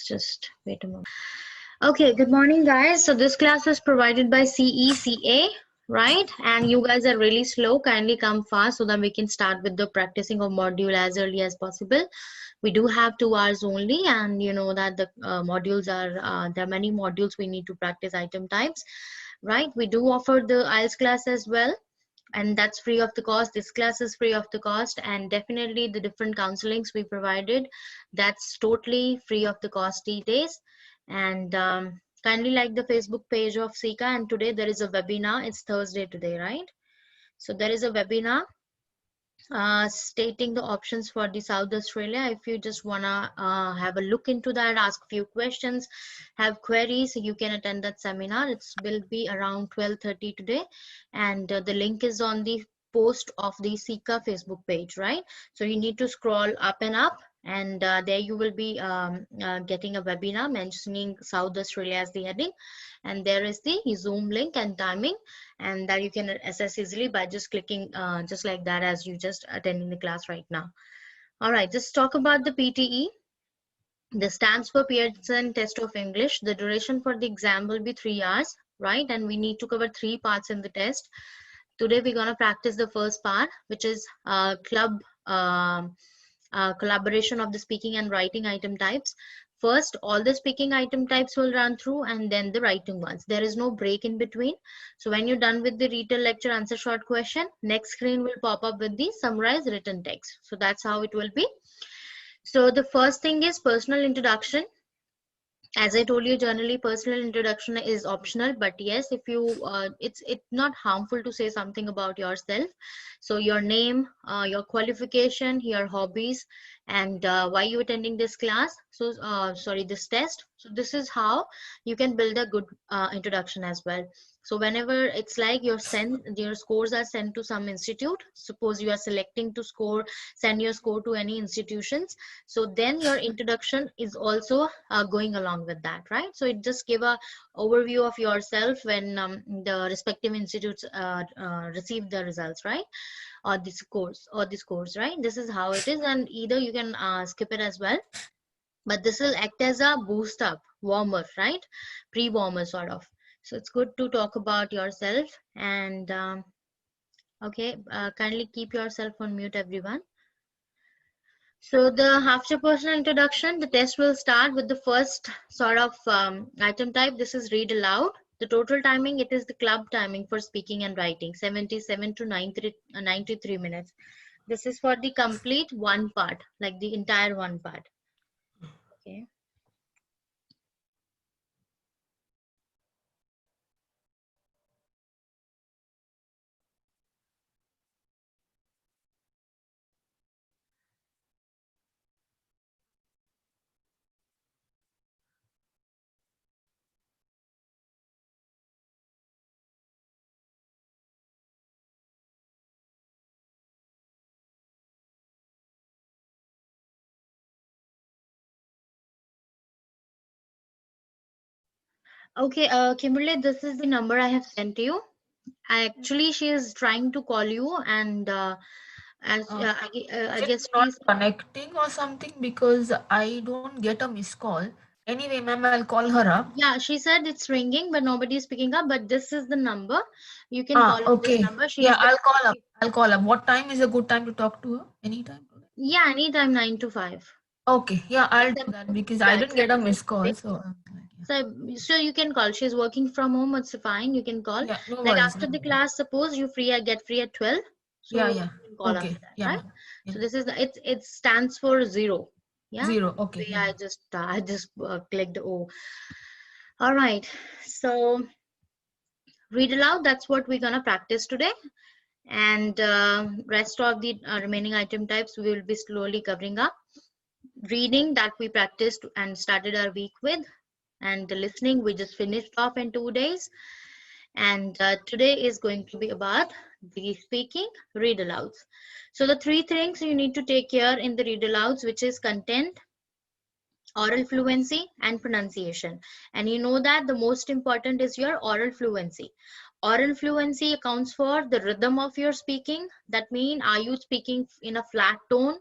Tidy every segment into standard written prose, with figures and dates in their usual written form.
Just wait a moment. Okay, good morning, guys. So this class is provided by CECA, right? And you guys are really slow. Kindly come fast so that we can start with the practicing of module as early as possible. We do have 2 hours only, and you know that the modules are there are many modules we need to practice item types, right? We do offer the IELTS class as well, and that's free of the cost. This class is free of the cost, and definitely the different counselings we provided, that's totally free of the cost these days. And kindly like the Facebook page of Sika, and today there is a webinar. It's Thursday today, right? So there is a webinar stating the options for the South Australia. If you just wanna have a look into that, ask a few questions, have queries, you can attend that seminar. It will be around 12:30 today, and the link is on the post of the Sika Facebook page, right? So you need to scroll up and up, and there you will be getting a webinar mentioning South Australia as the heading, and there is the Zoom link and timing, and that you can assess easily by just clicking just like that as you just attending the class right now. All right, just talk about the PTE. This stands for Pearson Test of English. The duration for the exam will be 3 hours, right? And we need to cover 3 parts in the test. Today we're going to practice the first part, which is collaboration of the speaking and writing item types. First, all the speaking item types will run through, and then the writing ones. There is no break in between. So when you're done with the retail lecture answer short question, next screen will pop up with the summarized written text. So that's how it will be. So the first thing is personal introduction. As I told you, generally personal introduction is optional, but yes, if you it's not harmful to say something about yourself. So your name, your qualification, your hobbies, and why you attending this class, so sorry, this test. So this is how you can build a good introduction as well. So whenever it's like your scores are sent to some institute, suppose you are selecting to send your score to any institutions, so then your introduction is also going along with that, right? So it just give a overview of yourself when the respective institutes receive the results, right? Or the scores, right? This is how it is, and either you can skip it as well, but this will act as a boost up warmer, right? Pre-warmer sort of. So it's good to talk about yourself. And okay, kindly keep yourself on mute, everyone. So after personal introduction, the test will start with the first sort of item type. This is read aloud. The total timing, it is the club timing for speaking and writing, 77 to 93 minutes. This is for the complete one part, like the entire one part. Okay. Okay, Kimberly, this is the number I have sent you. She is trying to call you, and I Is it guess not she's. connecting or something? Because I don't get a missed call. Anyway, ma'am, I'll call her up. Yeah, she said it's ringing, but nobody is picking up. But this is the number. You can call on this Okay. number. She Yeah, is. I'll call up. I'll call up. What time is a good time to talk to her? Anytime today? Yeah, anytime 9 to 5. Okay. Yeah, I'll do Except, that because I yeah, didn't get except a for missed call. Monday. So, So you can call. She's working from home. It's fine. You can call. yeah, no Like worries. after No the worries. class, suppose you get free at 12. Yeah, So yeah. you can call after Okay. that, Yeah, right? ma'am. Yeah. So this is it stands for 0. Yeah. 0. Okay. So Yeah, yeah, ma'am. I just clicked O. All right. So read aloud. That's what we're gonna practice today. And rest of the remaining item types we will be slowly covering up. Reading, that we practiced and started our week with, and the listening we just finished off in 2 days. And today is going to be about the speaking read alouds. So the 3 things you need to take care in the read alouds, which is content, oral fluency, and pronunciation. And you know that the most important is your oral fluency. Oral fluency accounts for the rhythm of your speaking. That means, are you speaking in a flat tone,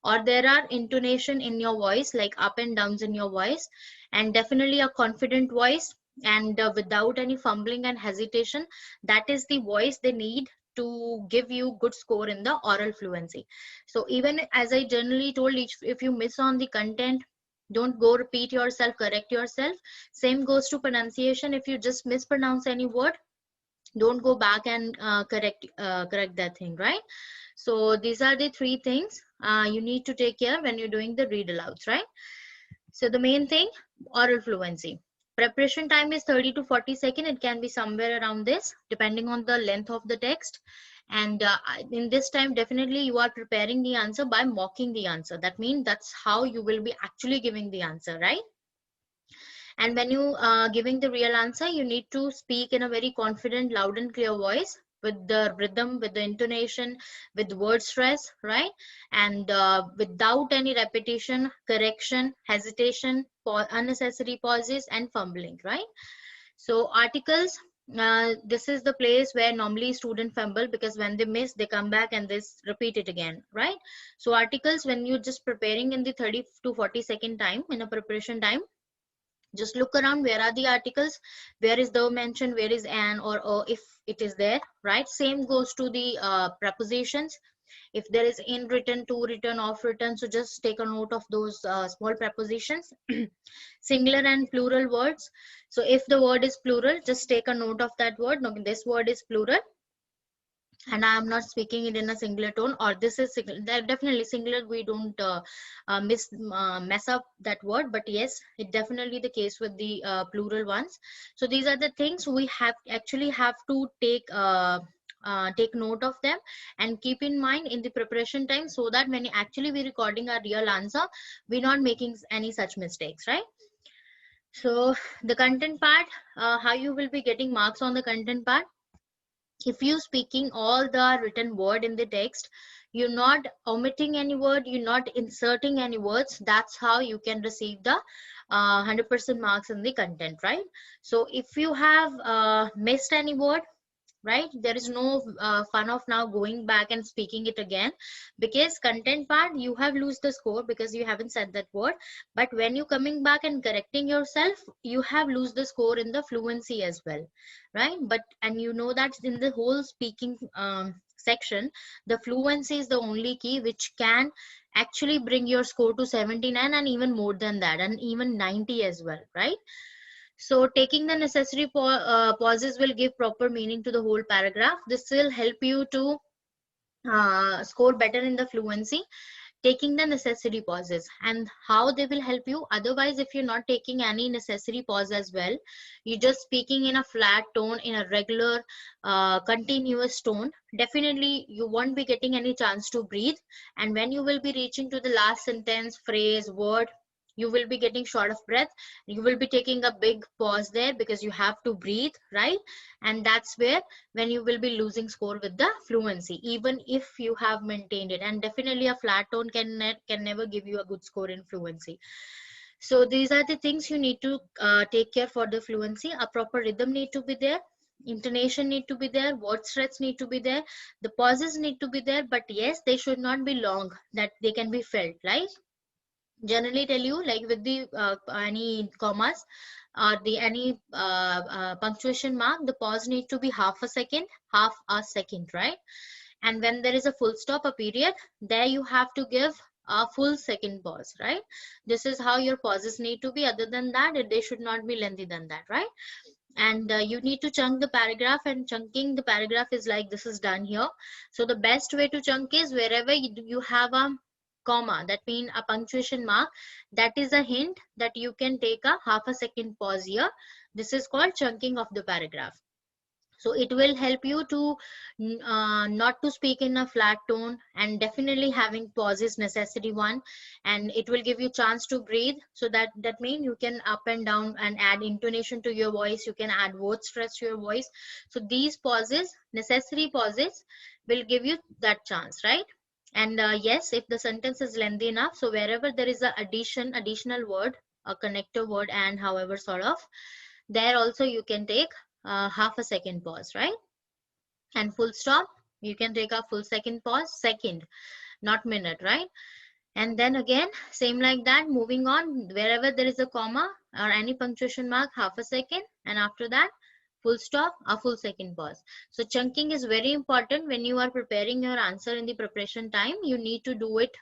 or there are intonation in your voice, like up and downs in your voice, and definitely a confident voice, and without any fumbling and hesitation. That is the voice they need to give you good score in the oral fluency. So even as I generally told, if you miss on the content, don't go repeat yourself, correct yourself. Same goes to pronunciation. If you just mispronounce any word, don't go back and correct that thing, right? So these are the three things you need to take care when you're doing the read alouds, right? So the main thing, oral fluency. Preparation time is 30 to 40 seconds. It can be somewhere around this, depending on the length of the text. And in this time, definitely you are preparing the answer by mocking the answer. That means that's how you will be actually giving the answer, right? And when you giving the real answer, you need to speak in a very confident, loud and clear voice, with the rhythm, with the intonation, with word stress, right? And without any repetition, correction, hesitation, unnecessary pauses and fumbling, right? So articles, this is the place where normally students fumble, because when they miss, they come back and they repeat it again, right? So articles, when you're just preparing in the 30 to 40-second time, in a preparation time, just look around, where are the articles, where is the mention, where is an or if it is there, right? Same goes to the prepositions. If there is in written, to written, off written, so just take a note of those small prepositions. Singular and plural words, so if the word is plural, just take a note of that word. No, this word is plural and I am not speaking it in a singular tone, or this is singular. Definitely singular, we don't mess up that word, but yes, it definitely the case with the plural ones. So these are the things we have to take note of them and keep in mind in the preparation time, so that when actually we recording our real answer, we're not making any such mistakes, right? So the content part, how you will be getting marks on the content part. If you speaking all the written word in the text, you're not omitting any word, you're not inserting any words, that's how you can receive the 100% marks in the content, right? So if you have missed any word, right, there is no fun of now going back and speaking it again, because content part you have lose the score because you haven't said that word. But when you coming back and correcting yourself, you have lose the score in the fluency as well, right? But and you know that in the whole speaking section, the fluency is the only key which can actually bring your score to 79 and even more than that, and even 90 as well, right? So taking the necessary pauses will give proper meaning to the whole paragraph. This will help you to score better in the fluency. Taking the necessary pauses, and how they will help you. Otherwise, if you're not taking any necessary pause as well, you're just speaking in a flat tone, in a regular, continuous tone, definitely you won't be getting any chance to breathe. And when you will be reaching to the last sentence, phrase, word, you will be getting short of breath. You will be taking a big pause there because you have to breathe, right? And that's where when you will be losing score with the fluency, even if you have maintained it. And definitely a flat tone can never give you a good score in fluency. So these are the things you need to take care for the fluency. A proper rhythm need to be there, intonation need to be there, word stress need to be there, the pauses need to be there, but yes, they should not be long, that they can be felt, right? Generally tell you, like with the any commas or the any punctuation mark, the pause need to be half a second, half a second, right? And when there is a full stop, a period, there you have to give a full second pause, right? This is how your pauses need to be. Other than that, they should not be lengthy than that, right? And you need to chunk the paragraph, and chunking the paragraph is like this is done here. So the best way to chunk is wherever you have a comma, that means a punctuation mark, that is a hint that you can take a half a second pause here. This is called chunking of the paragraph. So it will help you to not to speak in a flat tone, and definitely having pause is necessary one, and it will give you chance to breathe. So that means you can up and down and add intonation to your voice, you can add word stress to your voice. So these pauses, necessary pauses, will give you that chance, right? And yes, if the sentence is lengthy enough, so wherever there is a additional word, a connector word, and however sort of, there also you can take half a second pause, right? And full stop, you can take a full second pause, second, not minute, right? And then again, same like that, moving on, wherever there is a comma or any punctuation mark, half a second, and after that full stop, a full second pause. So chunking is very important when you are preparing your answer in the preparation time. You need to do it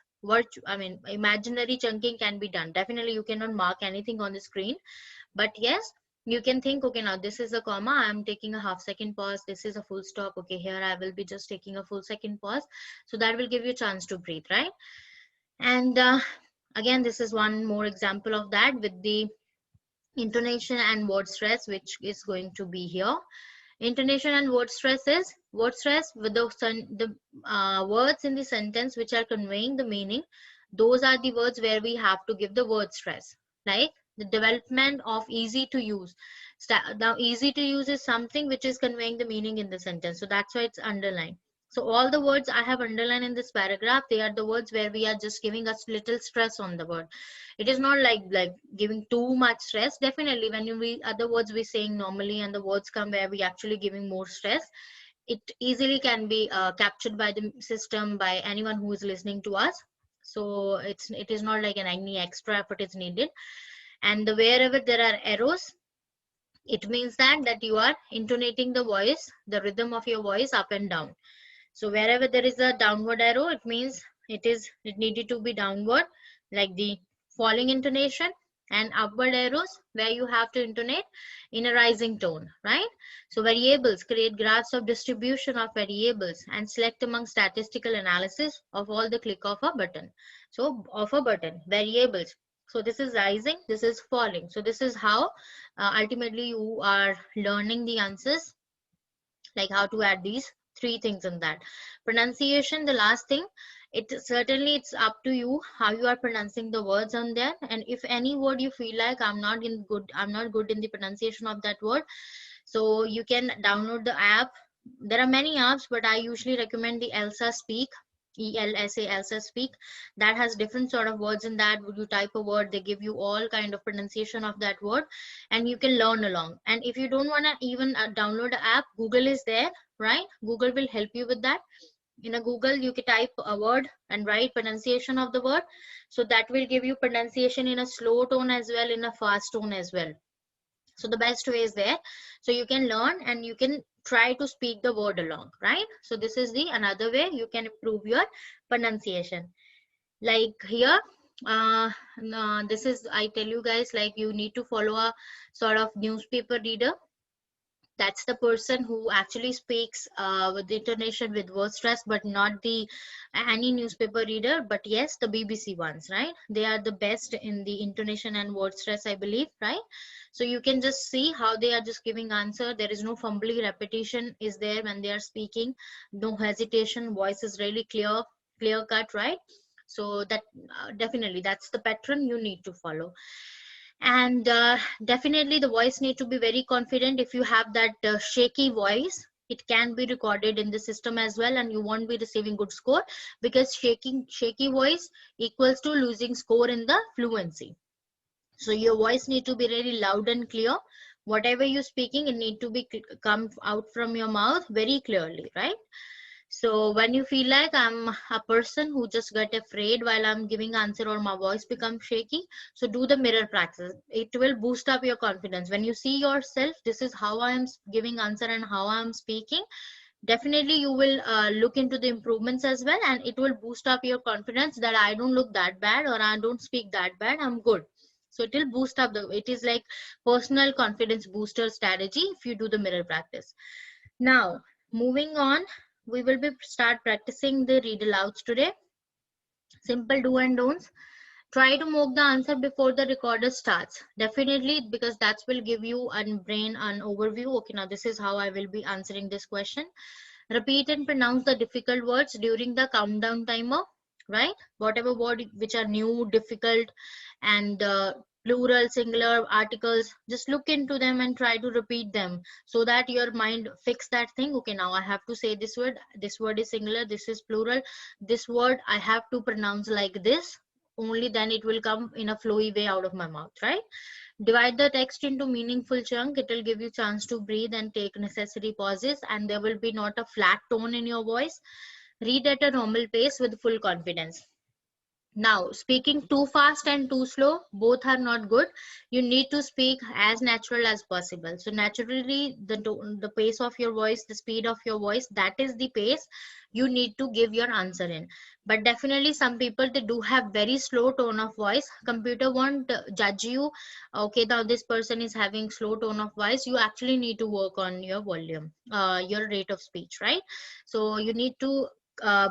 imaginary chunking can be done. Definitely you cannot mark anything on the screen, but yes, you can think, okay, now this is a comma, I am taking a half second pause, this is a full stop, okay, here I will be just taking a full second pause. So that will give you a chance to breathe, right? And again, this is one more example of that with the intonation and word stress, which is going to be here. Intonation and word stress is word stress with the words in the sentence which are conveying the meaning. Those are the words where we have to give the word stress, like the development of easy to use. Now easy to use is something which is conveying the meaning in the sentence, so that's why it's underlined. So all the words I have underlined in this paragraph, they are the words where we are just giving us little stress on the word. It is not like giving too much stress. Definitely when we other words we saying normally and the words come where we actually giving more stress, it easily can be captured by the system, by anyone who is listening to us. So it is not like any extra effort is needed. And wherever there are arrows, it means that you are intonating the voice, the rhythm of your voice up and down. So wherever there is a downward arrow, it means it needed to be downward, like the falling intonation, and upward arrows where you have to intonate in a rising tone, right? So variables, create graphs of distribution of variables and select among statistical analysis of all the click of a button. So of a button, variables. So this is rising, this is falling. So this is how ultimately you are learning the answers, like how to add these three things in that. Pronunciation, the last thing, it's up to you how you are pronouncing the words on there. And if any word you feel like I'm not good in the pronunciation of that word, so you can download the app. There are many apps, but I usually recommend the Elsa Speak, Elsa Speak. That has different sort of words in that. Would you type a word, they give you all kind of pronunciation of that word, and you can learn along. And if you don't want to even download the app, Google is there, right? Google will help you with that. In a Google, you can type a word and write pronunciation of the word, so that will give you pronunciation in a slow tone as well, in a fast tone as well. So the best way is there, so you can learn and you can try to speak the word along, right? So this is the another way you can improve your pronunciation. Like here, this is, I tell you guys, like you need to follow a sort of newspaper reader. That's the person who actually speaks with intonation with word stress, but not the any newspaper reader, but yes, the BBC ones, right? They are the best in the intonation and word stress, I believe, right? So you can just see how they are just giving answer. There is no fumbly, repetition is there when they are speaking, no hesitation, voice is really clear cut, right? So that definitely that's the pattern you need to follow. And definitely the voice need to be very confident. If you have that shaky voice, it can be recorded in the system as well, and you won't be receiving good score, because shaky voice equals to losing score in the fluency. So your voice need to be really loud and clear. Whatever you're speaking, it need to be come out from your mouth very clearly, right? So when you feel like I'm a person who just get afraid while I'm giving answer, or my voice becomes shaky, so do the mirror practice. It will boost up your confidence. When you see yourself, this is how I am giving answer and how I am speaking, definitely you will look into the improvements as well, and it will boost up your confidence that I don't look that bad, or I don't speak that bad, I'm good. So it will boost up it is like personal confidence booster strategy if you do the mirror practice. Now, moving on, we will be start practicing the read alouds today. Simple do and don'ts. Try to mock the answer before the recorder starts. Definitely, because that will give you an brain an overview. Okay, now this is how I will be answering this question. Repeat and pronounce the difficult words during the countdown timer, right? Whatever word which are new, difficult, and plural, singular articles, just look into them and try to repeat them, so that your mind fix that thing. Okay, now I have to say this word is singular, this is plural, this word I have to pronounce like this, only then it will come in a flowy way out of my mouth, right? Divide the text into meaningful chunk. It will give you chance to breathe and take necessary pauses, and there will be not a flat tone in your voice. Read at a normal pace with full confidence. Now, speaking too fast and too slow, both are not good. You need to speak as natural as possible. So naturally, the pace of your voice, the speed of your voice, that is the pace you need to give your answer in. But definitely, some people, they do have very slow tone of voice. Computer won't judge you. Okay, now this person is having slow tone of voice. You actually need to work on your volume, your rate of speech, right? So you need to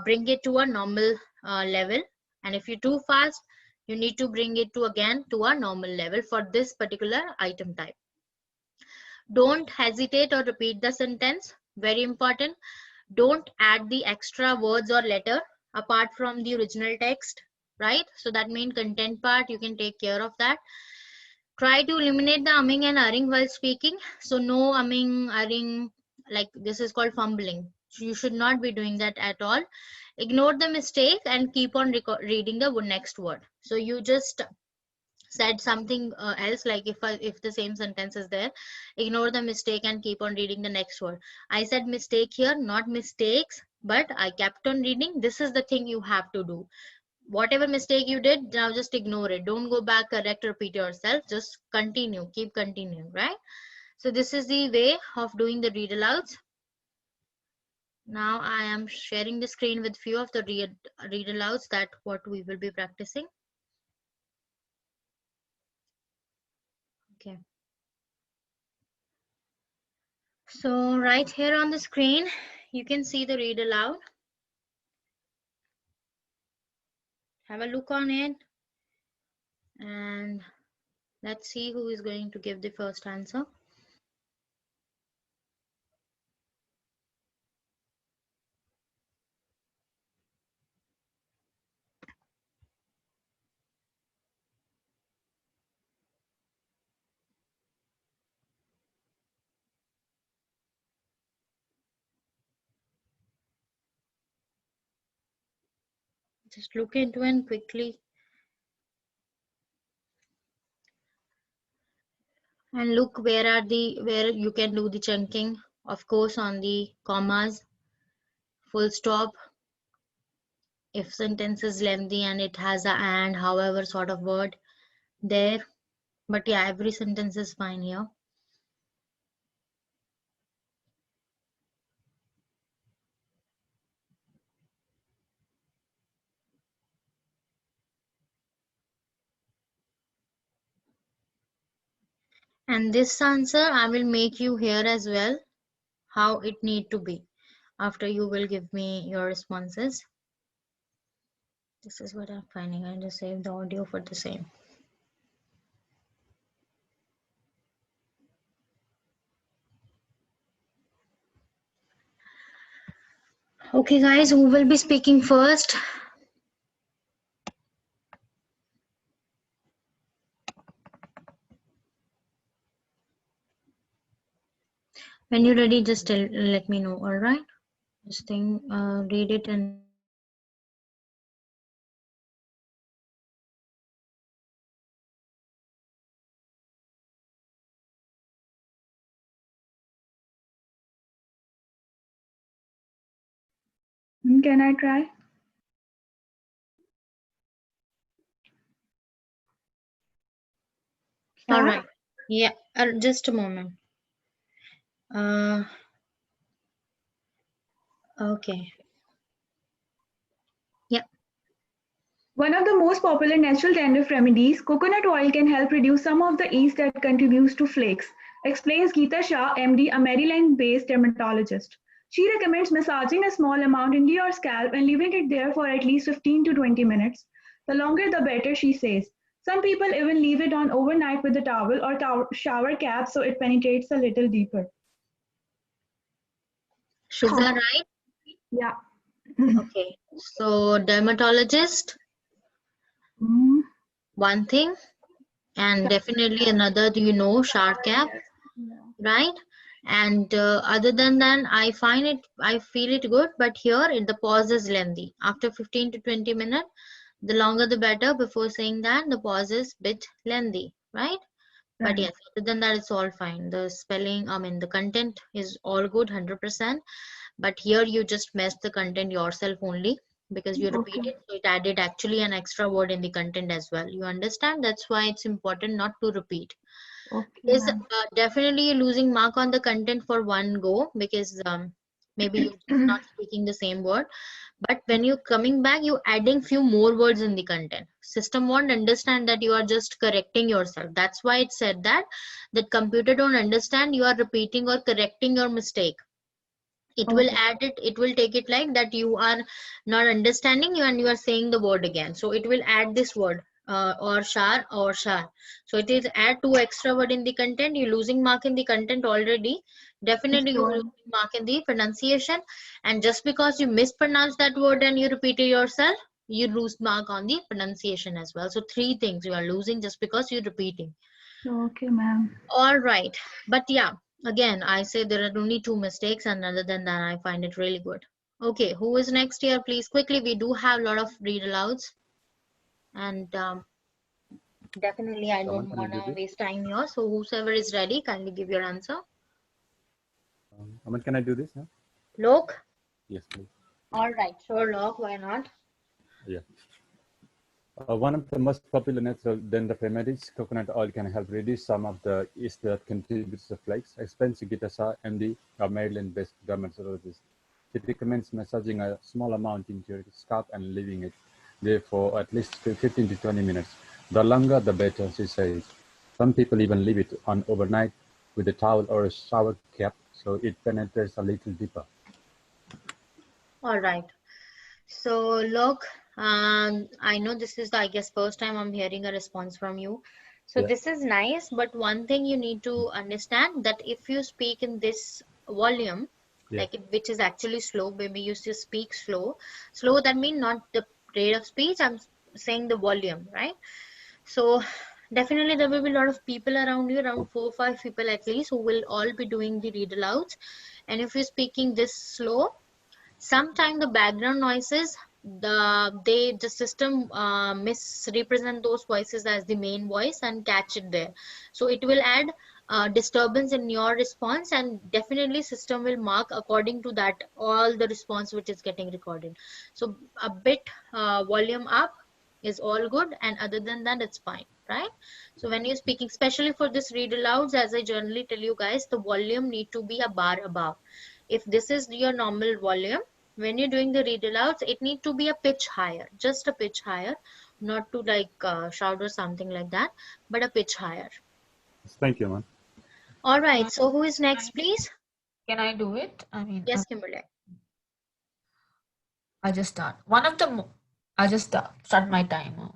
bring it to a normal level, and if you're too fast, you need to bring it to again to a normal level for this particular item type. Don't hesitate or repeat the sentence. Very important. Don't add the extra words or letter apart from the original text, right? So that main content part, you can take care of that. Try to eliminate the umming and ahhing while speaking. So no umming, ahhing, like this is called fumbling. You should not be doing that at all. Ignore the mistake and keep on reading the next word. So you just said something else, like if the same sentence is there, ignore the mistake and keep on reading the next word. I said mistake here, not mistakes, but I kept on reading. This is the thing you have to do. Whatever mistake you did, now just ignore it. Don't go back, correct, repeat yourself. Just continue, keep continuing, right? So this is the way of doing the read alouds. Now I am sharing the screen with few of the read alouds that what we will be practicing. Okay. So right here on the screen, you can see the read aloud. Have a look on it. And let's see who is going to give the first answer. Just look into it quickly. And look where you can do the chunking. Of course, on the commas, full stop. If sentence is lengthy and it has a and, however, sort of word there. But yeah, every sentence is fine here. And this answer, I will make you hear as well how it need to be after you will give me your responses. This is what I'm finding. I just save the audio for the same. Okay, guys, who will be speaking first? When you're ready, just let me know. All right. Just read it and. Can I try? All right. Yeah. Just a moment. Okay. Yeah. One of the most popular natural dandruff remedies, coconut oil can help reduce some of the yeast that contributes to flakes, explains Geeta Shah, MD, a Maryland-based dermatologist. She recommends massaging a small amount into your scalp and leaving it there for at least 15 to 20 minutes. The longer the better, she says. Some people even leave it on overnight with a towel or shower cap so it penetrates a little deeper. Shiza, right? Yeah. Okay. So dermatologist, one thing, and definitely another, shower cap, right? And other than that, I feel it good, but here the pause is lengthy. After 15 to 20 minutes, the longer the better. Before saying that, the pause is bit lengthy, right? But yes, other than that, it's all fine. The spelling, the content is all good, 100%. But here you just messed the content yourself only. because you Okay. repeated, so it added actually an extra word in the content as well. You understand? That's why it's important not to repeat. Okay, Is ma'am. definitely losing mark on the content for one go, because maybe you're just not speaking the same word. But when you're coming back, you're adding few more words in the content. System won't understand that you are just correcting yourself. That's why it said that computer don't understand you are repeating or correcting your mistake. It will Okay. add it, it will take it like that you are not understanding you and you are saying the word again. So it will add this word or shar. So it is add two extra word in the content. You're losing mark in the content already. Definitely you're Sure. losing mark in the pronunciation. And just because you mispronounce that word and you repeat it yourself, you lose mark on the pronunciation as well. So three things you are losing just because you're repeating. Okay, ma'am. All right. But yeah, again, I say there are only two mistakes, and other than that, I find it really good. Okay, who is next here? Please, quickly. We do have a lot of read alouds, and definitely I Someone, don't can I want do to this? waste time here. So, whosoever is ready, kindly give your answer. Someone, can I do this? Huh? Lok? Yes, please. All right, sure, Lok, why not? Yeah. One of the most popular natural dandruff remedies, coconut oil can help reduce some of the yeast that contributes to flakes, explains Geeta Shah, MD, a Maryland-based dermatologist. She recommends massaging a small amount into your scalp and leaving it there for at least 15 to 20 minutes. The longer, the better, she says. Some people even leave it on overnight with a towel or a shower cap so it penetrates a little deeper. All right. So, Lok, I know this is, I guess, first time I'm hearing a response from you. So Yeah. this is nice, but one thing you need to understand that if you speak in this volume, Yeah. like which is actually slow, maybe you just speak slow. Slow, that means not the rate of speech, I'm saying the volume, right? So definitely there will be a lot of people around you, around 4 or 5 people at least, who will all be doing the read alouds. And if you're speaking this slow, sometimes the background noises, the system misrepresent those voices as the main voice and catch it there. So it will add disturbance in your response, and definitely system will mark according to that all the response which is getting recorded. So a bit volume up is all good, and other than that it's fine, right? So when you're speaking, especially for this read alouds, as I generally tell you guys, the volume need to be a bar above. If this is your normal volume, when you're doing the read alouds, it need to be a pitch higher, just a pitch higher, not to like shout or something like that, but a pitch higher. Thank you, man. All right, so who is next, please? Can I do it? I mean, Yes, Kimberly. I'll just start. I'll just start my timer.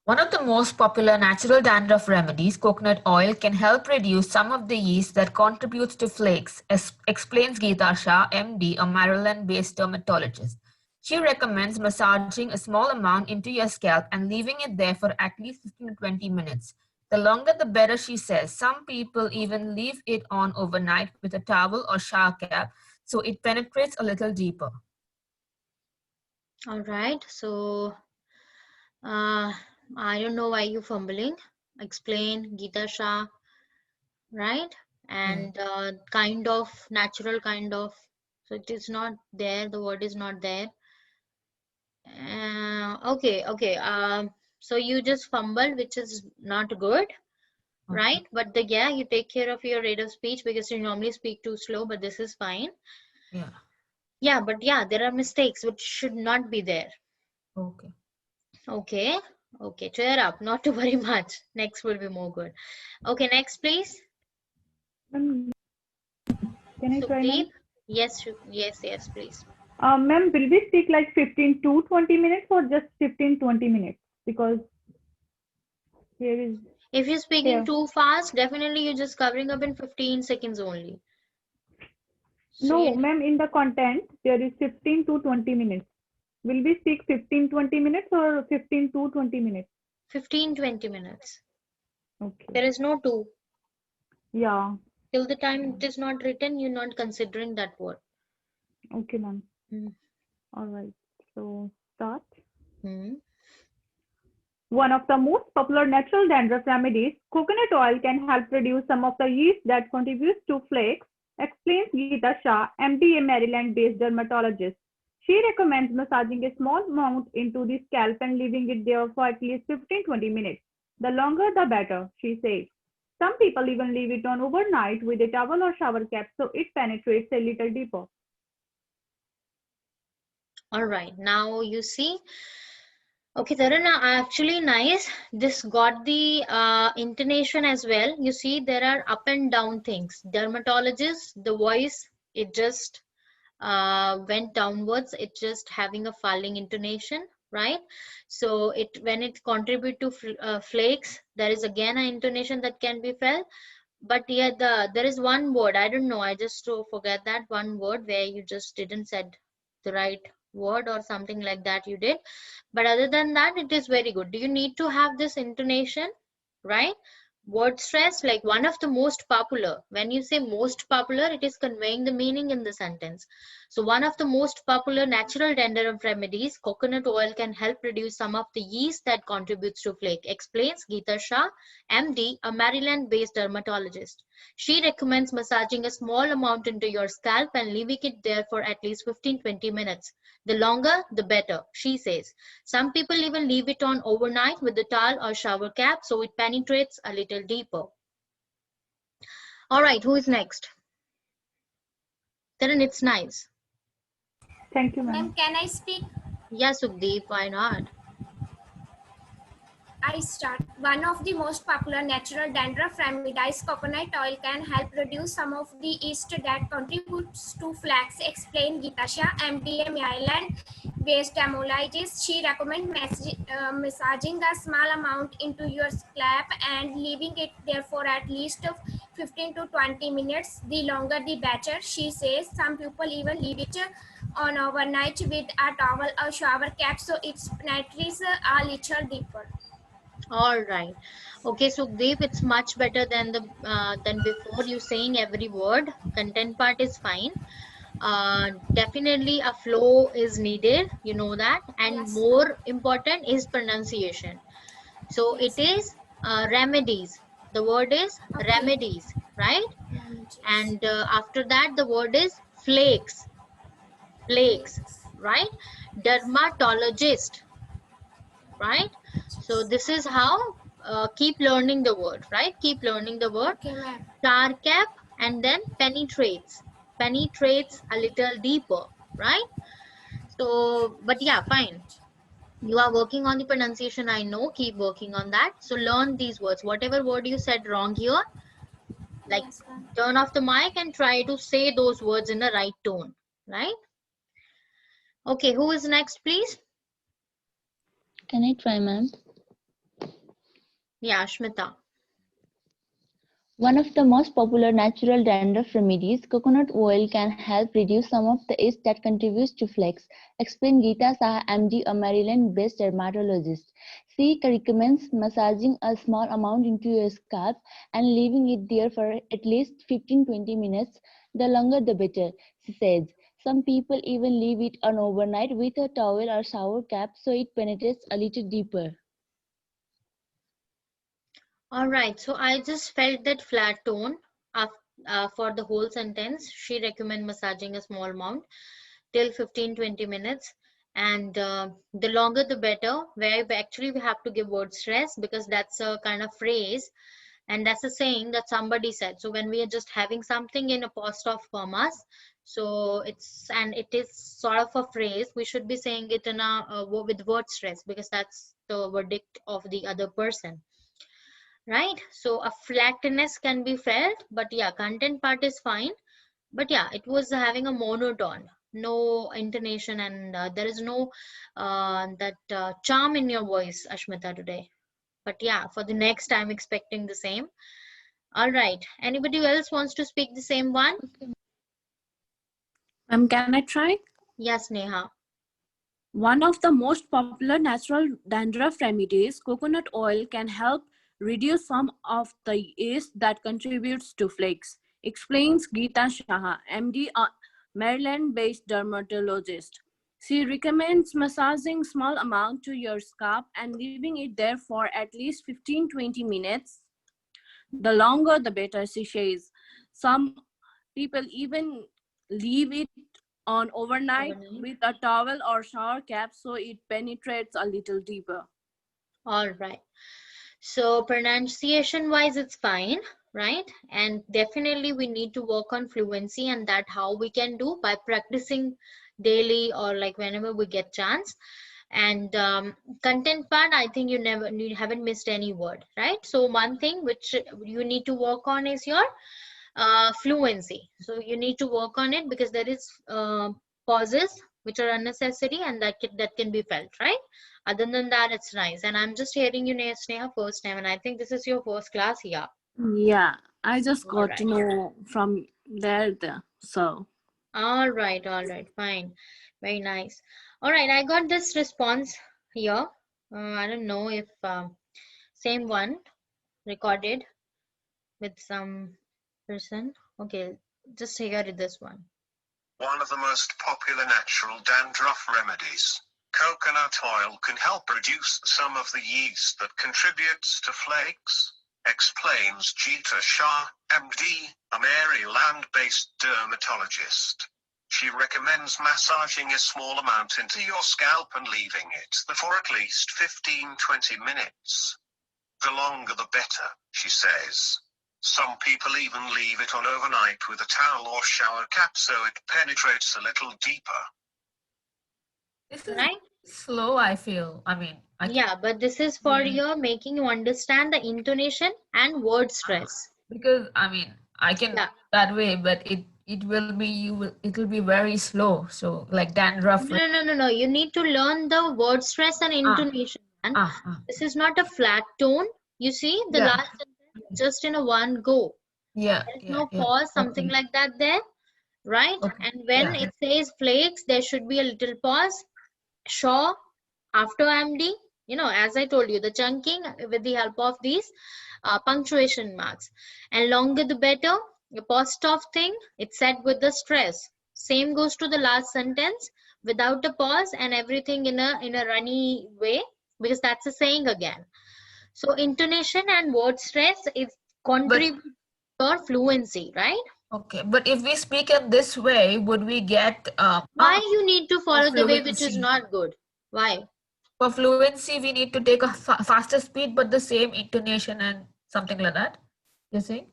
One of the most popular natural dandruff remedies, coconut oil, can help reduce some of the yeast that contributes to flakes, explains Geeta Shah, MD, a Maryland-based dermatologist. She recommends massaging a small amount into your scalp and leaving it there for at least 15 to 20 minutes. The longer the better, she says. Some people even leave it on overnight with a towel or shower cap so it penetrates a little deeper. All right, so I don't know why you fumbling. Explain, Geeta Shah, right? And kind of, natural kind of. So it is not there, the word is not there. Okay. So you just fumble, which is not good, right? But yeah, you take care of your rate of speech because you normally speak too slow, but this is fine. Yeah. Yeah, but yeah, there are mistakes which should not be there. Okay. Okay, cheer up, not to worry much. Next will be more good. Okay, next, please. Ma'am, can I try, ma'am? Sukhdeep. Yes, please. Ma'am, will we speak like 15 to 20 minutes or just 15-20 minutes? Because here is If you're speaking here. too fast, definitely you're just covering up in 15 seconds only. So No, ma'am, in the content, there is 15 to 20 minutes. Will we speak 15-20 minutes or 15 to 20 minutes? 15-20 minutes. Okay. There is no two. Yeah. Till the time it is not written, you're not considering that word. Okay, ma'am. All right. So start. One of the most popular natural dandruff remedies, coconut oil can help reduce some of the yeast that contributes to flakes, explains Geeta Shah, MD, a Maryland-based dermatologist. She recommends massaging a small amount into the scalp and leaving it there for at least 15-20 minutes. The longer the better, she says. Some people even leave it on overnight with a towel or shower cap so it penetrates a little deeper. All right, now you see. Okay, Tarana, actually nice. This got the intonation as well. You see, there are up and down things. Dermatologist, the voice, it just went downwards. It just having a falling intonation, right? So it when it contribute to flakes, there is again an intonation that can be felt. But yeah, there is one word, I don't know, I just forget that one word where you just didn't said the right word or something like that you did. But other than that, it is very good. Do you need to have this intonation, right? Word stress, like one of the most popular. When you say most popular, it is conveying the meaning in the sentence. So one of the most popular natural dandruff remedies, coconut oil can help reduce some of the yeast that contributes to flake, explains Geeta Shah, MD, a Maryland-based dermatologist. She recommends massaging a small amount into your scalp and leaving it there for at least 15-20 minutes. The longer, the better, she says. Some people even leave it on overnight with a towel or shower cap so it penetrates a little deeper. All right, who is next? Then it's nice. Thank you, ma'am. Ma'am, can I speak? Yes, Sukdeep, why not? I start. One of the most popular natural dandruff remedies, coconut oil, can help reduce some of the yeast that contributes to flax, explained Geeta Shah, MD, Maryland-based dermatologist. She recommends massaging a small amount into your scalp and leaving it there for at least 15 to 20 minutes. The longer the better, she says. Some people even leave it on overnight with a towel or shower cap so it penetrates a little deeper. All right. Okay, Sukdeep, it's much better than the than before. You saying every word. Content part is fine. Definitely a flow is needed. You know that, and Yes. more important is pronunciation. So Yes. it is remedies. The word is Okay. remedies, right? And after that, the word is flakes. Flakes, right? Dermatologist, right? So this is how keep learning the word, right? Keep learning the word. Okay, ma'am. Star cap and then penetrates. Penetrates a little deeper, right? So, but yeah, fine. You are working on the pronunciation, I know. Keep working on that. So learn these words. Whatever word you said wrong here, like Yes, ma'am. turn off the mic and try to say those words in the right tone, right? Okay, who is next, please? Can I try, ma'am? Yeah, Ashmita. One of the most popular natural dandruff remedies, coconut oil can help reduce some of the yeast that contributes to flakes, explained Geeta Shah, MD, a Maryland-based dermatologist. She recommends massaging a small amount into your scalp and leaving it there for at least 15-20 minutes. The longer the better, she says. Some people even leave it on overnight with a towel or shower cap so it penetrates a little deeper. All right, so I just felt that flat tone for the whole sentence. She recommend massaging a small amount till 15-20 minutes, and the longer the better, where actually we have to give word stress because that's a kind of phrase and that's a saying that somebody said. So when we are just having something in apostrophe commas, so it is sort of a phrase, we should be saying it in a with word stress because that's the verdict of the other person, right? So a flatness can be felt, but yeah, content part is fine. But yeah, it was having a monotone, no intonation, and there is no that charm in your voice, Ashmita, today. But yeah, for the next, I'm expecting the same. All right. Anybody else wants to speak the same one? Can I try? Yes, Neha. One of the most popular natural dandruff remedies, coconut oil, can help reduce some of the yeast that contributes to flakes, explains Geeta Shah, MD, a Maryland-based dermatologist. She recommends massaging small amount to your scalp and leaving it there for at least 15-20 minutes. The longer the better, she says. Some people even leave it on overnight Overnight. with a towel or shower cap so it penetrates a little deeper. All right. So pronunciation wise, it's fine, right? And definitely we need to work on fluency, and that how we can do by practicing daily or like whenever we get chance. And content part, I think you haven't missed any word, right? So one thing which you need to work on is your fluency. So you need to work on it because there is pauses which are unnecessary and that can be felt, right? Other than that, it's nice. And I'm just hearing you, Sneha, first time, and I think this is your first class here. Yeah, I just All got to right. know from there. So All right, fine. Very nice. All right, I got this response here. I don't know if same one recorded with some person. Okay, just here is this one. One of the most popular natural dandruff remedies, coconut oil, can help reduce some of the yeast that contributes to flakes, explains Geeta Shah, MD, a Maryland-based dermatologist. She recommends massaging a small amount into your scalp and leaving it there for at least 15-20 minutes. The longer the better, she says. Some people even leave it on overnight with a towel or shower cap so it penetrates a little deeper. This is Right? slow, I feel. I mean, Yeah, but this is for your making you understand the intonation and word stress. because I mean, I can Yeah. that way, but it will be very slow. So like dandruff. No. You need to learn the word stress and intonation. And this is not a flat tone. You see, the Yeah. last sentence just in a one go. Yeah. There's Yeah. no Yeah. pause, something Okay. like that there, right? Okay. And when Yeah. it says flakes, there should be a little pause. Shaw after MD, as I told you, the chunking with the help of these punctuation marks. And longer the better. The post-off thing, it's said with the stress. Same goes to the last sentence without a pause and everything in a runny way, because that's a saying again. So intonation and word stress is contribute to your fluency, right? Okay, but if we speak in this way, would we get Why you need to follow the way which is fluency? not good? Why? For fluency, we need to take a faster speed, but the same intonation and something like that. You're saying?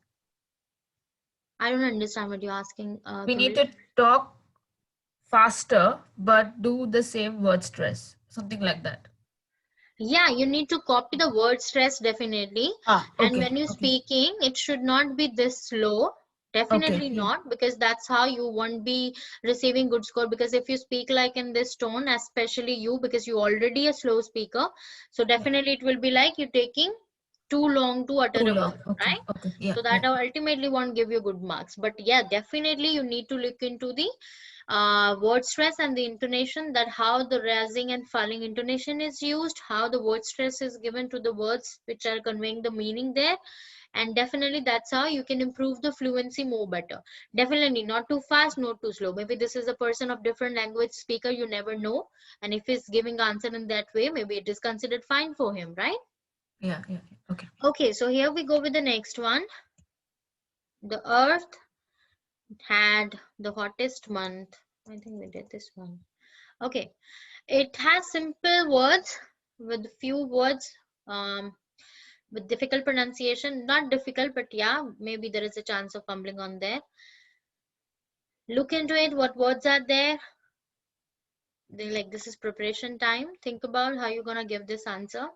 I don't understand what you're asking. We need Kimberly. to talk faster, but do the same word stress, something like that. Yeah, you need to copy the word stress definitely. And Okay. when you're speaking, it should not be this slow. Definitely yeah. not, because that's how you won't be receiving good score. Because if you speak like in this tone, especially you, because you already a slow speaker, so definitely it will be like you're taking too long to utter Too a long. word, Okay. right? Okay. Yeah. So that ultimately won't give you good marks. But yeah, definitely you need to look into the word stress and the intonation, that how the rising and falling intonation is used, how the word stress is given to the words which are conveying the meaning there. And definitely that's how you can improve the fluency more better. Definitely not too fast, not too slow. Maybe this is a person of different language speaker, you never know. And if he's giving answer in that way, maybe it is considered fine for him, right? Yeah. Okay. Okay, so here we go with the next one. The earth had the hottest month. I think we did this one. Okay, it has simple words with few words with difficult pronunciation. Not difficult, but yeah, maybe there is a chance of fumbling on there. Look into it, what words are there. Like, this is preparation time. Think about how you're gonna give this answer.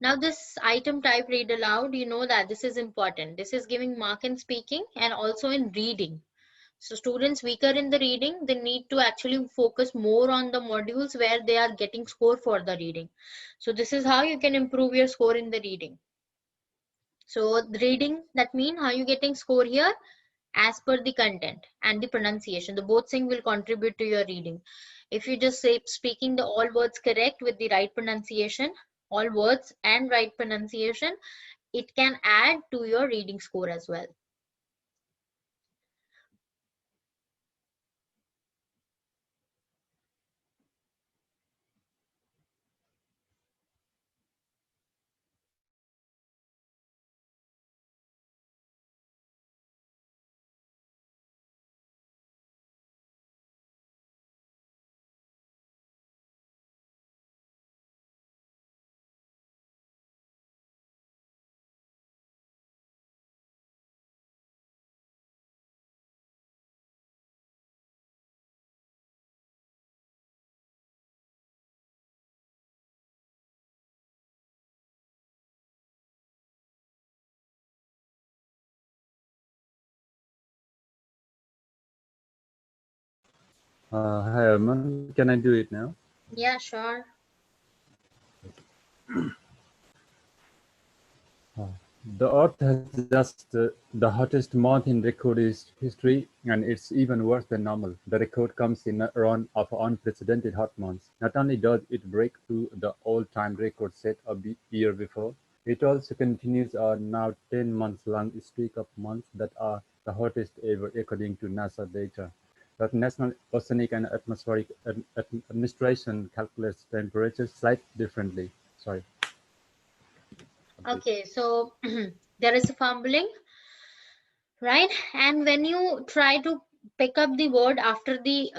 Now this item type read aloud, you know that this is important. This is giving mark in speaking and also in reading. So students weaker in the reading, they need to actually focus more on the modules where they are getting score for the reading. So this is how you can improve your score in the reading. So the reading, that means how you getting score here as per the content and the pronunciation. The both thing will contribute to your reading. If you just say speaking the all words correct with the right pronunciation, all words and right pronunciation, it can add to your reading score as well. Hi, Arman. Can I do it now? Yeah, sure. The Earth has just the hottest month in recorded history, and it's even worse than normal. The record comes in a run of unprecedented hot months. Not only does it break through the all-time record set a year before, it also continues a now 10 months long streak of months that are the hottest ever according to NASA data. The National Oceanic and Atmospheric Administration calculates temperatures slightly differently. Sorry. Okay, so there is a fumbling, right? And when you try to pick up the word after the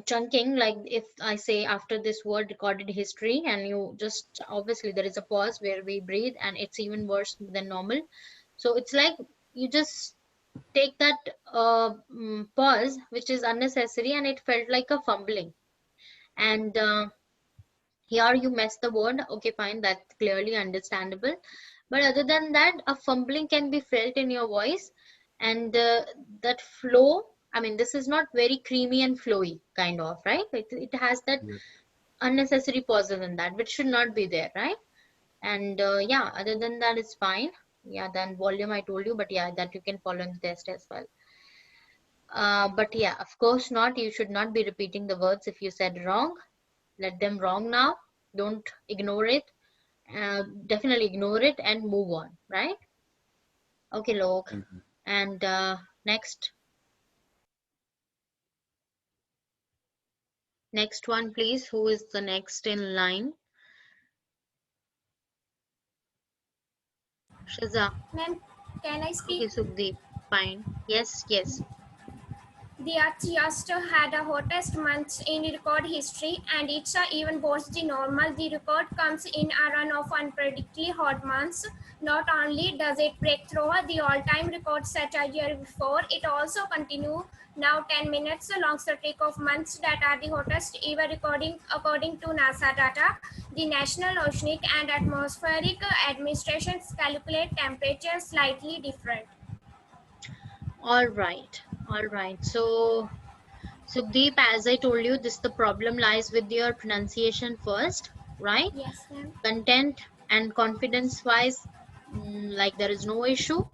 chunking, like if I say after this word recorded history, and you just obviously there is a pause where we breathe, and it's even worse than normal. So it's like you just take that pause, which is unnecessary, and it felt like a fumbling. And here you mess the word. Okay, fine, that's clearly understandable. But other than that, a fumbling can be felt in your voice, and that flow. I mean, this is not very creamy and flowy, kind of, right? It has that Yes. unnecessary pauses in that, which should not be there, right? And yeah, other than that, it's fine. Yeah, then volume I told you, but yeah, that you can follow in the test as well. But yeah, of course not. You should not be repeating the words if you said wrong. Let them wrong now. Don't ignore it. Definitely ignore it and move on, right? Okay, Lok. Thank you. And next one, please. Who is the next in line? Shiza. Ma'am, can I Okay, speak? Sukhdeep. Fine. Yes, yes. The Earth just had the hottest months in record history, and it's even worse than normal. The record comes in a run of unpredictably hot months. Not only does it break through the all-time record set a year before, it also continues now 10 minutes long streak of months that are the hottest ever recording according to NASA data. The National Oceanic and Atmospheric Administrations calculate temperatures slightly different. All right. All right. So, Sukhdeep, as I told you, the problem lies with your pronunciation first, right? Yes, ma'am. Content and confidence wise, like there is no issue.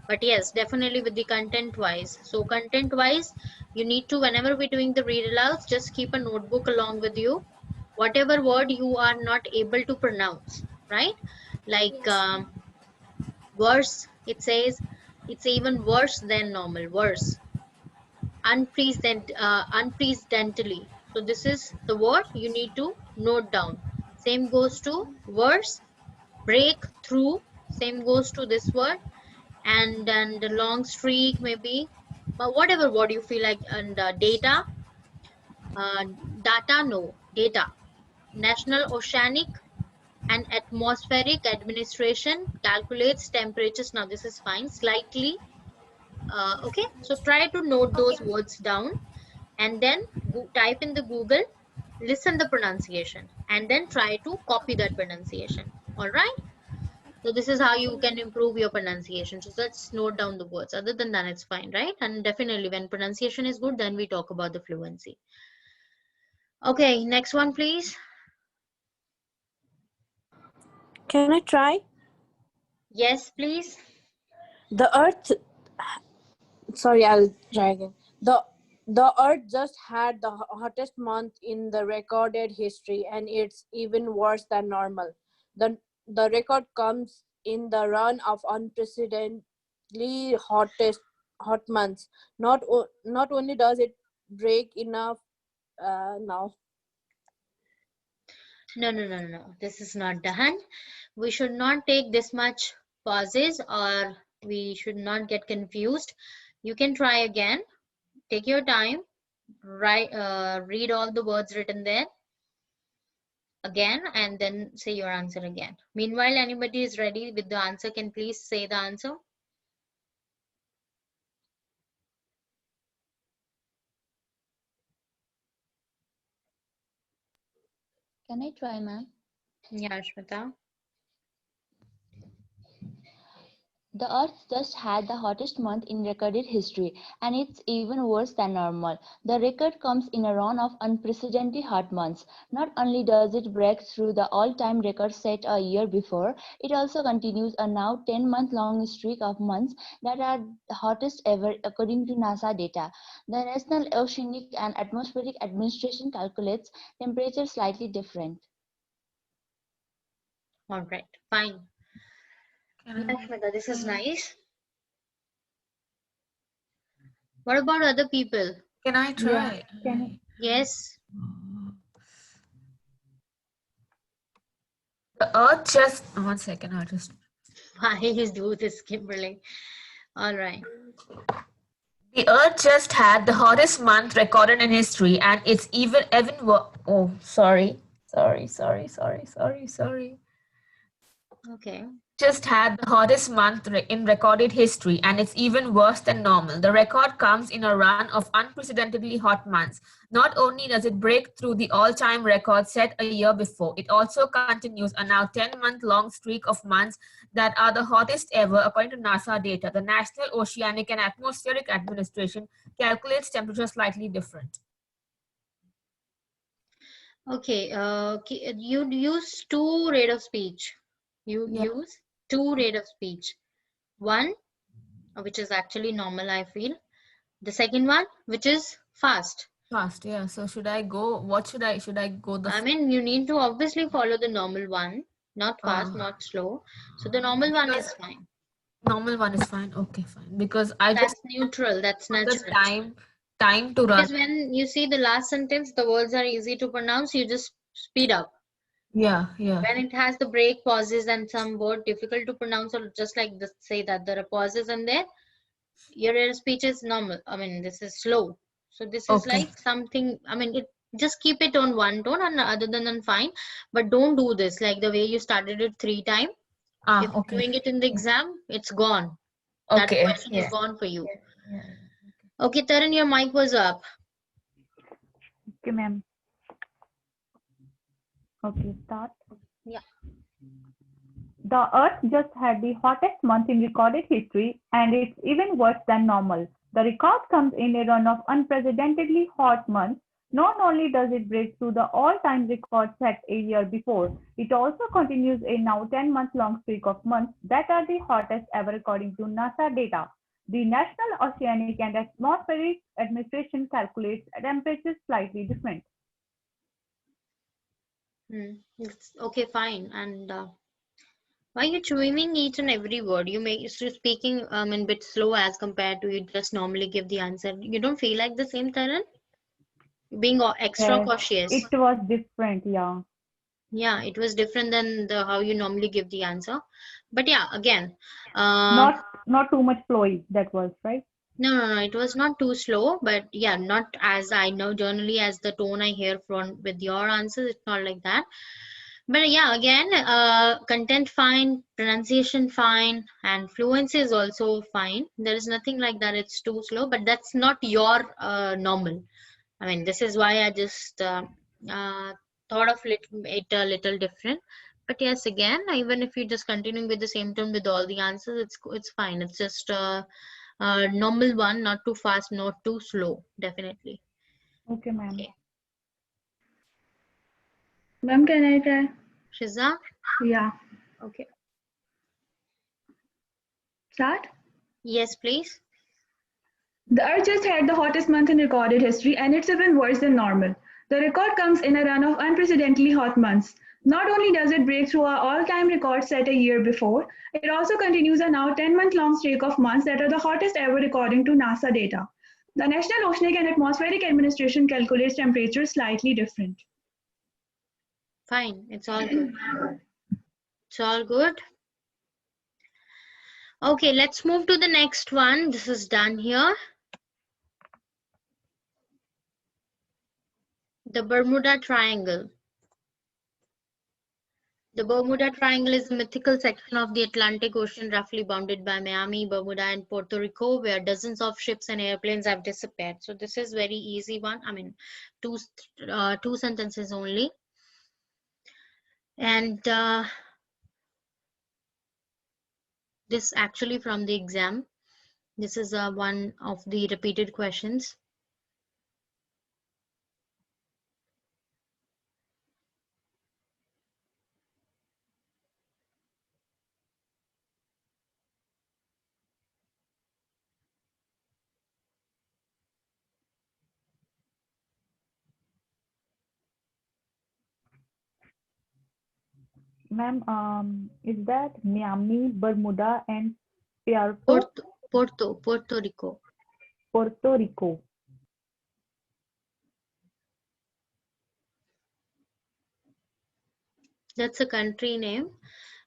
But yes, definitely with the content wise. So content wise, you need to, whenever we're doing the read alouds, just keep a notebook along with you. Whatever word you are not able to pronounce, right? Like Yes. worse, it says it's even worse than normal. Worse, unprecedentedly. So this is the word you need to note down. Same goes to worse, break through. Same goes to this word, and then the long streak maybe, but whatever word you feel like. And data, uh, data, no, data. National Oceanic and Atmospheric Administration calculates temperatures. Now this is fine, slightly. Okay, so try to note Okay. those words down, and then type in the Google, listen the pronunciation, and then try to copy that pronunciation. All right. So this is how Okay, you can ma'am. improve your pronunciation. So let's note down the words. Other than that, it's fine, right? And definitely when pronunciation is good, then we talk about the fluency. Okay, next one, please. Can I try? Yes, please. The Earth. Sorry, I'll try again. The Earth just had the hottest month in the recorded history, and it's even worse than normal. The record comes in the run of unprecedentedly hot months. Not only does it break enough now. No, no, no, no. This is not done. We should not take this much pauses, or we should not get confused. You can try again. Take your time. Read all the words written there again, and then say your answer again. Meanwhile, anybody is ready with the answer, can please say the answer. Can I try, ma'am? Yeah, Ashmita. The Earth just had the hottest month in recorded history, and it's even worse than normal. The record comes in a run of unprecedentedly hot months. Not only does it break through the all-time record set a year before, it also continues a now 10-month-long streak of months that are the hottest ever according to NASA data. The National Oceanic and Atmospheric Administration calculates temperature slightly different. All right, fine. Yeah, Shweta, this is nice. What about other people? Can I try? Yes. The Earth just 1 second. I'll just. Why you do this, Kimberly? All right. The Earth just had the hottest month recorded in history, and it's even oh, sorry. Okay. Just had the hottest month in recorded history, and it's even worse than normal. The record comes in a run of unprecedentedly hot months. Not only does it break through the all-time record set a year before, it also continues a now 10-month-long streak of months that are the hottest ever, according to NASA data. The National Oceanic and Atmospheric Administration calculates temperature slightly different. Okay. You use two rate of speech. You use two rate of speech. One, which is actually normal, I feel. The second one, which is fast. Fast, yeah. So should I go? What should I go the? I mean, you need to obviously follow the normal one, not fast, not slow. So the normal one is fine. Normal one is fine. Okay, fine. Because I That's just neutral. That's natural. Time to Because run. when you see the last sentence, the words are easy to pronounce. You just speed up. Yeah. When it has the break, pauses, and some word difficult to pronounce, or just like this, say that there are pauses in there, your speech is normal. I mean, this is slow. So this is like something. I mean, just keep it on one tone, and other than fine. But don't do this like the way you started it 3 times. If you're doing it in the exam, it's gone. That question is gone for you. Okay, Taran, your mic was up. Okay, ma'am. Okay, start. Yeah. The Earth just had the hottest month in recorded history, and it's even worse than normal. The record comes in a run of unprecedentedly hot months. Not only does it break through the all-time record set a year before, it also continues a now 10-month-long streak of months that are the hottest ever according to NASA data. The National Oceanic and Atmospheric Administration calculates temperatures slightly different. Okay, fine. And why are you chewing each and every word? You make you're speaking a bit slow as compared to you just normally give the answer. You don't feel like the same, Taran? Being extra cautious. It was different, yeah. Yeah, it was different than the how you normally give the answer. But yeah, again, not too much flowy. That was right. No, it was not too slow, but yeah, not as I know generally as the tone I hear from with your answers. It's not like that. But yeah, again, content fine, pronunciation fine, and fluency is also fine. There is nothing like that. It's too slow, but that's not your normal. I mean, this is why I just thought of it a little different. But yes, again, even if you just continue with the same tone with all the answers, it's fine. It's just normal one, not too fast, not too slow, definitely. Okay, ma'am. Okay. Ma'am, can I try? Shiza? Yeah. Okay. Start? Yes, please. The Earth just had the hottest month in recorded history, and it's even worse than normal. The record comes in a run of unprecedentedly hot months. Not only does it break through our all-time record set a year before, it also continues a now 10-month-long streak of months that are the hottest ever according to NASA data. The National Oceanic and Atmospheric Administration calculates temperatures slightly different. Fine, it's all good. It's all good. Okay, let's move to the next one. This is done here. The Bermuda Triangle. The Bermuda Triangle is a mythical section of the Atlantic Ocean roughly bounded by Miami, Bermuda, and Puerto Rico, where dozens of ships and airplanes have disappeared. So this is very easy one. I mean, two sentences only. And This actually from the exam. This is one of the repeated questions. Ma'am, is that Miami, Bermuda, and Puerto Rico. Puerto Rico? That's a country name.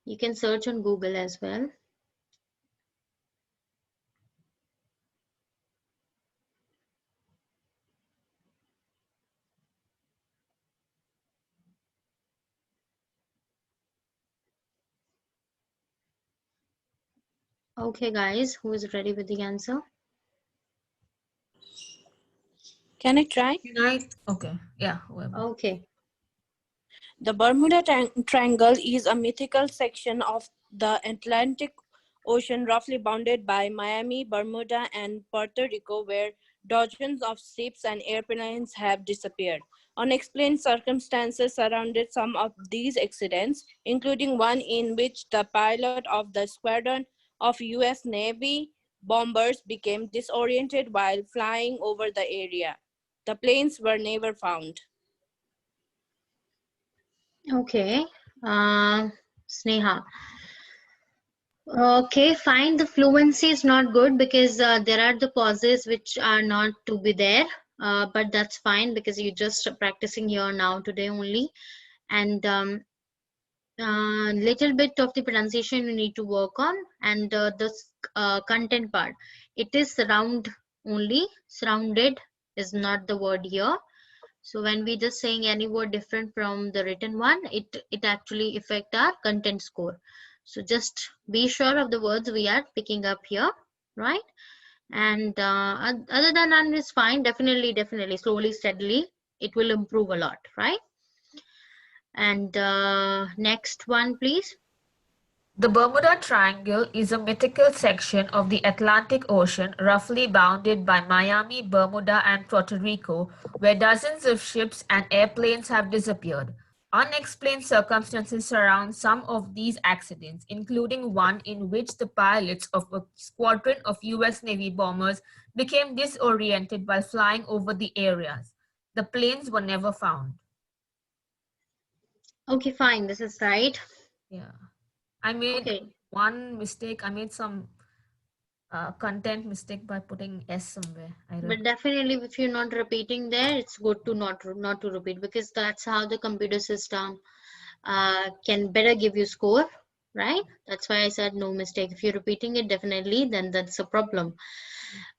You can search on Google as well. Okay, guys, who is ready with the answer? Can I try? Okay, yeah. Whoever. Okay. The Bermuda Triangle is a mythical section of the Atlantic Ocean roughly bounded by Miami, Bermuda, and Puerto Rico, where dozens of ships and airplanes have disappeared. Unexplained circumstances surrounded some of these accidents, including one in which the pilot of the squadron of U.S. Navy bombers became disoriented while flying over the area. The planes were never found. Okay. Sneha. Okay, fine. The fluency is not good because there are the pauses which are not to be there. But that's fine because you're just practicing here now today only. And little bit of the pronunciation you need to work on, and the content part. It is surround only. Surrounded is not the word here. So when we just saying any word different from the written one, it actually affect our content score. So just be sure of the words we are picking up here, right? And other than that, it's fine. Definitely, slowly, steadily, it will improve a lot, right? And next one, please. The Bermuda Triangle is a mythical section of the Atlantic Ocean roughly bounded by Miami, Bermuda, and Puerto Rico, where dozens of ships and airplanes have disappeared. Unexplained circumstances surround some of these accidents, including one in which the pilots of a squadron of U.S. Navy bombers became disoriented while flying over the areas. The planes were never found. Okay, fine. This is right. Yeah. I made one mistake. I made some content mistake by putting S somewhere. But definitely, if you're not repeating there, it's good to not to repeat, because that's how the computer system can better give you score, right? That's why I said no mistake. If you're repeating it, definitely, then that's a problem.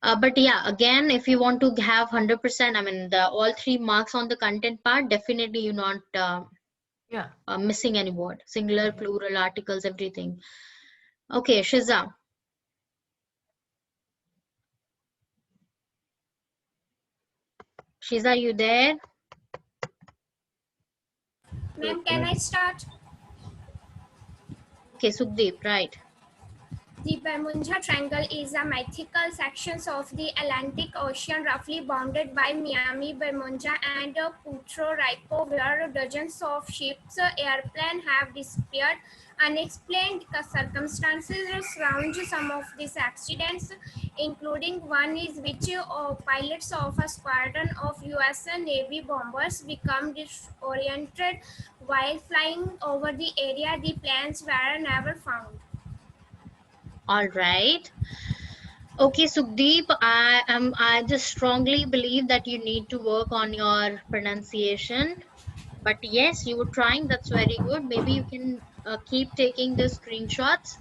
But yeah, again, if you want to have 100%, I mean, all 3 marks on the content part, definitely you're not missing any word. Singular, plural, articles, everything. Okay, Shiza. Shiza, you there? Ma'am, can I start? Okay, Sukhdeep, right. The Bermuda Triangle is a mythical section of the Atlantic Ocean roughly bounded by Miami, Bermuda, and Puerto Rico, where dozens of ships, airplanes have disappeared. Unexplained circumstances surround some of these accidents, including one in which pilots of a squadron of U.S. Navy bombers become disoriented while flying over the area. The planes were never found. All right. Okay, Sukhdeep, I just strongly believe that you need to work on your pronunciation. But yes, you were trying. That's very good. Maybe you can keep taking the screenshots,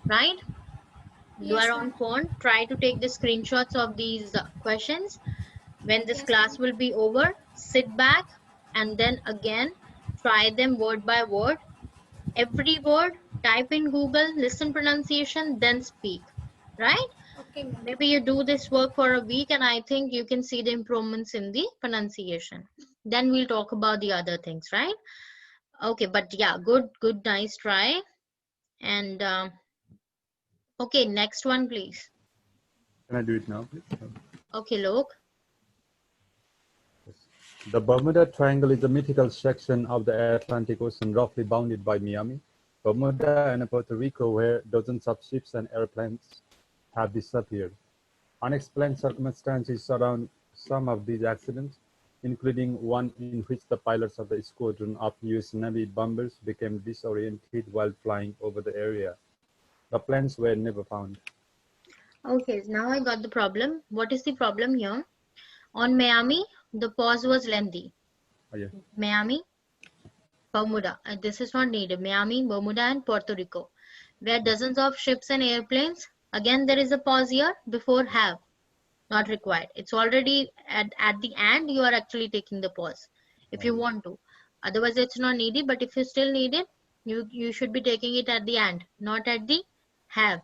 right? You Yes, are ma'am. on phone. Try to take the screenshots of these questions. When this Yes, class ma'am. will be over, sit back and then again try them word by word. Every word, type in Google, listen pronunciation, then speak, right? Okay, ma'am. Maybe you do this work for a week and I think you can see the improvements in the pronunciation. Then we'll talk about the other things, right? Okay, but yeah, good, nice try. And Okay, next one, please. Can I do it now, please? Okay, Lok. The Bermuda Triangle is a mythical section of the Atlantic Ocean roughly bounded by Miami, Bermuda, and Puerto Rico, where dozens of ships and airplanes have disappeared. Unexplained circumstances surround some of these accidents, including one in which the pilots of the squadron of US Navy bombers became disoriented while flying over the area. The planes were never found. Okay, now I got the problem. What is the problem here? On Miami, the pause was lengthy. Oh, yeah. Miami, Bermuda, and this is not needed. Miami, Bermuda, and Puerto Rico, where dozens of ships and airplanes. Again, there is a pause here before have, not required. It's already at the end, you are actually taking the pause if you want to. Otherwise, it's not needed, but if you still need it, you should be taking it at the end, not at the have,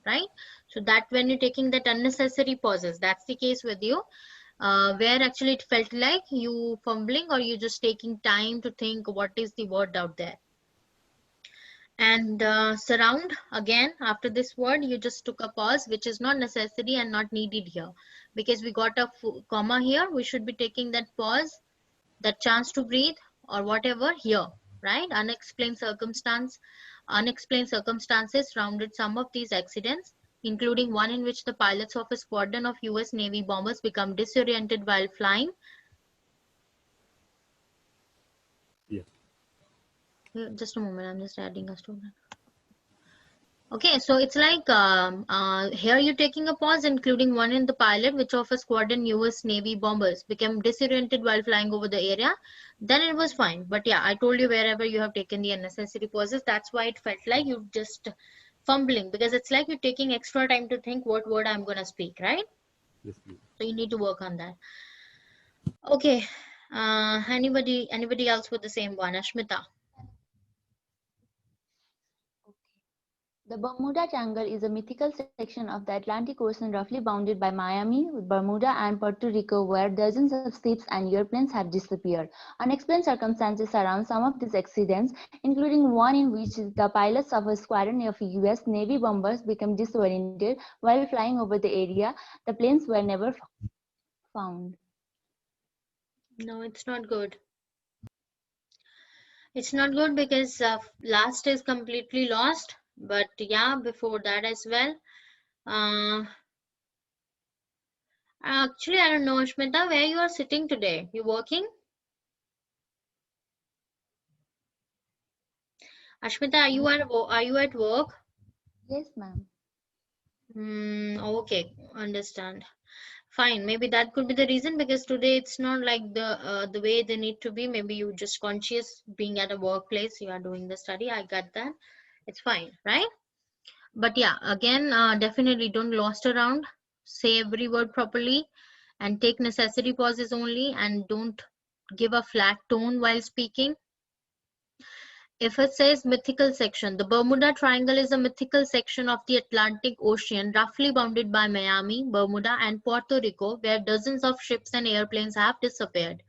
right? So that when you're taking that unnecessary pauses, that's the case with you. Where actually it felt like you fumbling or you just taking time to think what is the word out there. And surround, again, after this word, you just took a pause, which is not necessary and not needed here. Because we got a comma here, we should be taking that pause, that chance to breathe or whatever here, right? Unexplained circumstances surrounded some of these accidents, including one in which the pilots of a squadron of US Navy bombers become disoriented while flying. Yeah. Just a moment, I'm just adding a student. Okay, so it's like here you're taking a pause, including one in the pilot, which of a squadron US Navy bombers became disoriented while flying over the area. Then it was fine. But yeah, I told you wherever you have taken the unnecessary pauses, that's why it felt like you just fumbling, because it's like you're taking extra time to think what word I'm going to speak, right? Yes, please. So you need to work on that. Okay, anybody else with the same one? Ashmita. The Bermuda Triangle is a mythical section of the Atlantic Ocean roughly bounded by Miami, Bermuda, and Puerto Rico, where dozens of ships and airplanes have disappeared. Unexplained circumstances surround some of these accidents, including one in which the pilots of a squadron of US Navy bombers became disoriented while flying over the area. The planes were never found. No, it's not good. It's not good because last is completely lost. But yeah, before that as well. Actually, I don't know, Ashmita, where you are sitting today. You working? Ashmita, are you at work? Yes, ma'am. Okay, understand. Fine, maybe that could be the reason, because today it's not like the way they need to be. Maybe you just conscious being at a workplace, you are doing the study. I got that. It's fine, right? But yeah, again, definitely don't lost around. Say every word properly and take necessary pauses only, and don't give a flat tone while speaking. If it says mythical section, the Bermuda Triangle is a mythical section of the Atlantic Ocean, roughly bounded by Miami, Bermuda, and Puerto Rico, where dozens of ships and airplanes have disappeared.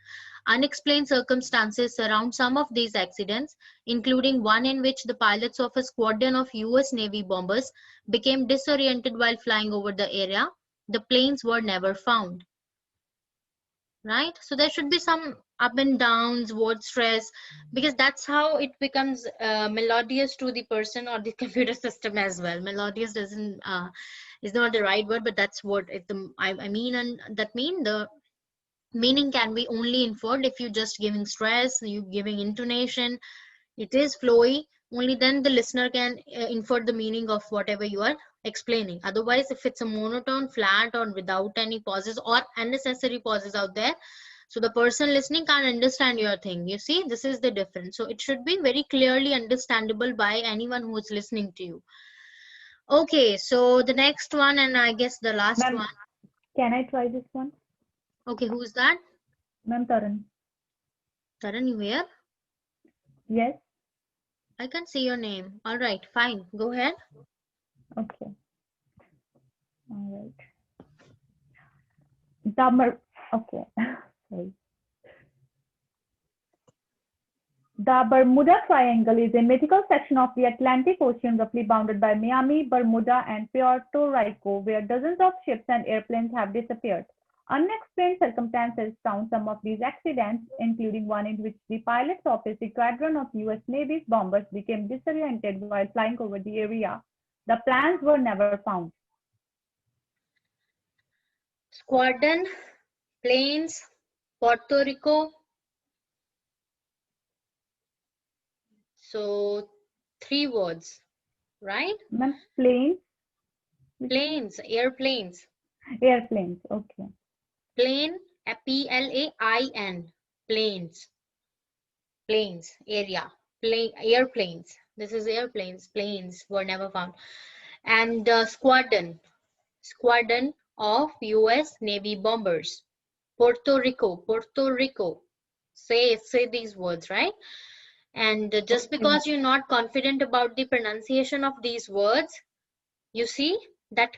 Unexplained circumstances surround some of these accidents, including one in which the pilots of a squadron of US Navy bombers became disoriented while flying over the area. The planes were never found. Right? So there should be some up and downs, word stress, because that's how it becomes melodious to the person or the computer system as well. Melodious doesn't is not the right word, but that's what I mean, and that mean the meaning can be only inferred if you just giving stress, you giving intonation, it is flowy, only then the listener can infer the meaning of whatever you are explaining. Otherwise, if it's a monotone, flat, or without any pauses or unnecessary pauses out there, so the person listening can't understand your thing. You see, this is the difference. So it should be very clearly understandable by anyone who is listening to you. Okay, so the next one, and I guess the last Ma'am, one. can I try this one? Okay, who's that? Ma'am, Taran. Taran, you here? Yes. I can see your name. All right, fine. Go ahead. Okay. All right. Okay. Sorry. The Bermuda Triangle is a mythical section of the Atlantic Ocean roughly bounded by Miami, Bermuda, and Puerto Rico, where dozens of ships and airplanes have disappeared. Unexplained circumstances found some of these accidents, including one in which the pilots of a squadron of US Navy's bombers became disoriented while flying over the area. The plans were never found. Squadron, planes, Puerto Rico. So 3 words, right? Planes? Planes, airplanes. Airplanes, okay. Plane, P-L-A-I-N, planes. Planes, area, plane, airplanes. This is airplanes, planes were never found. And squadron of US Navy bombers. Puerto Rico. Say these words, right? And just because you're not confident about the pronunciation of these words, you see that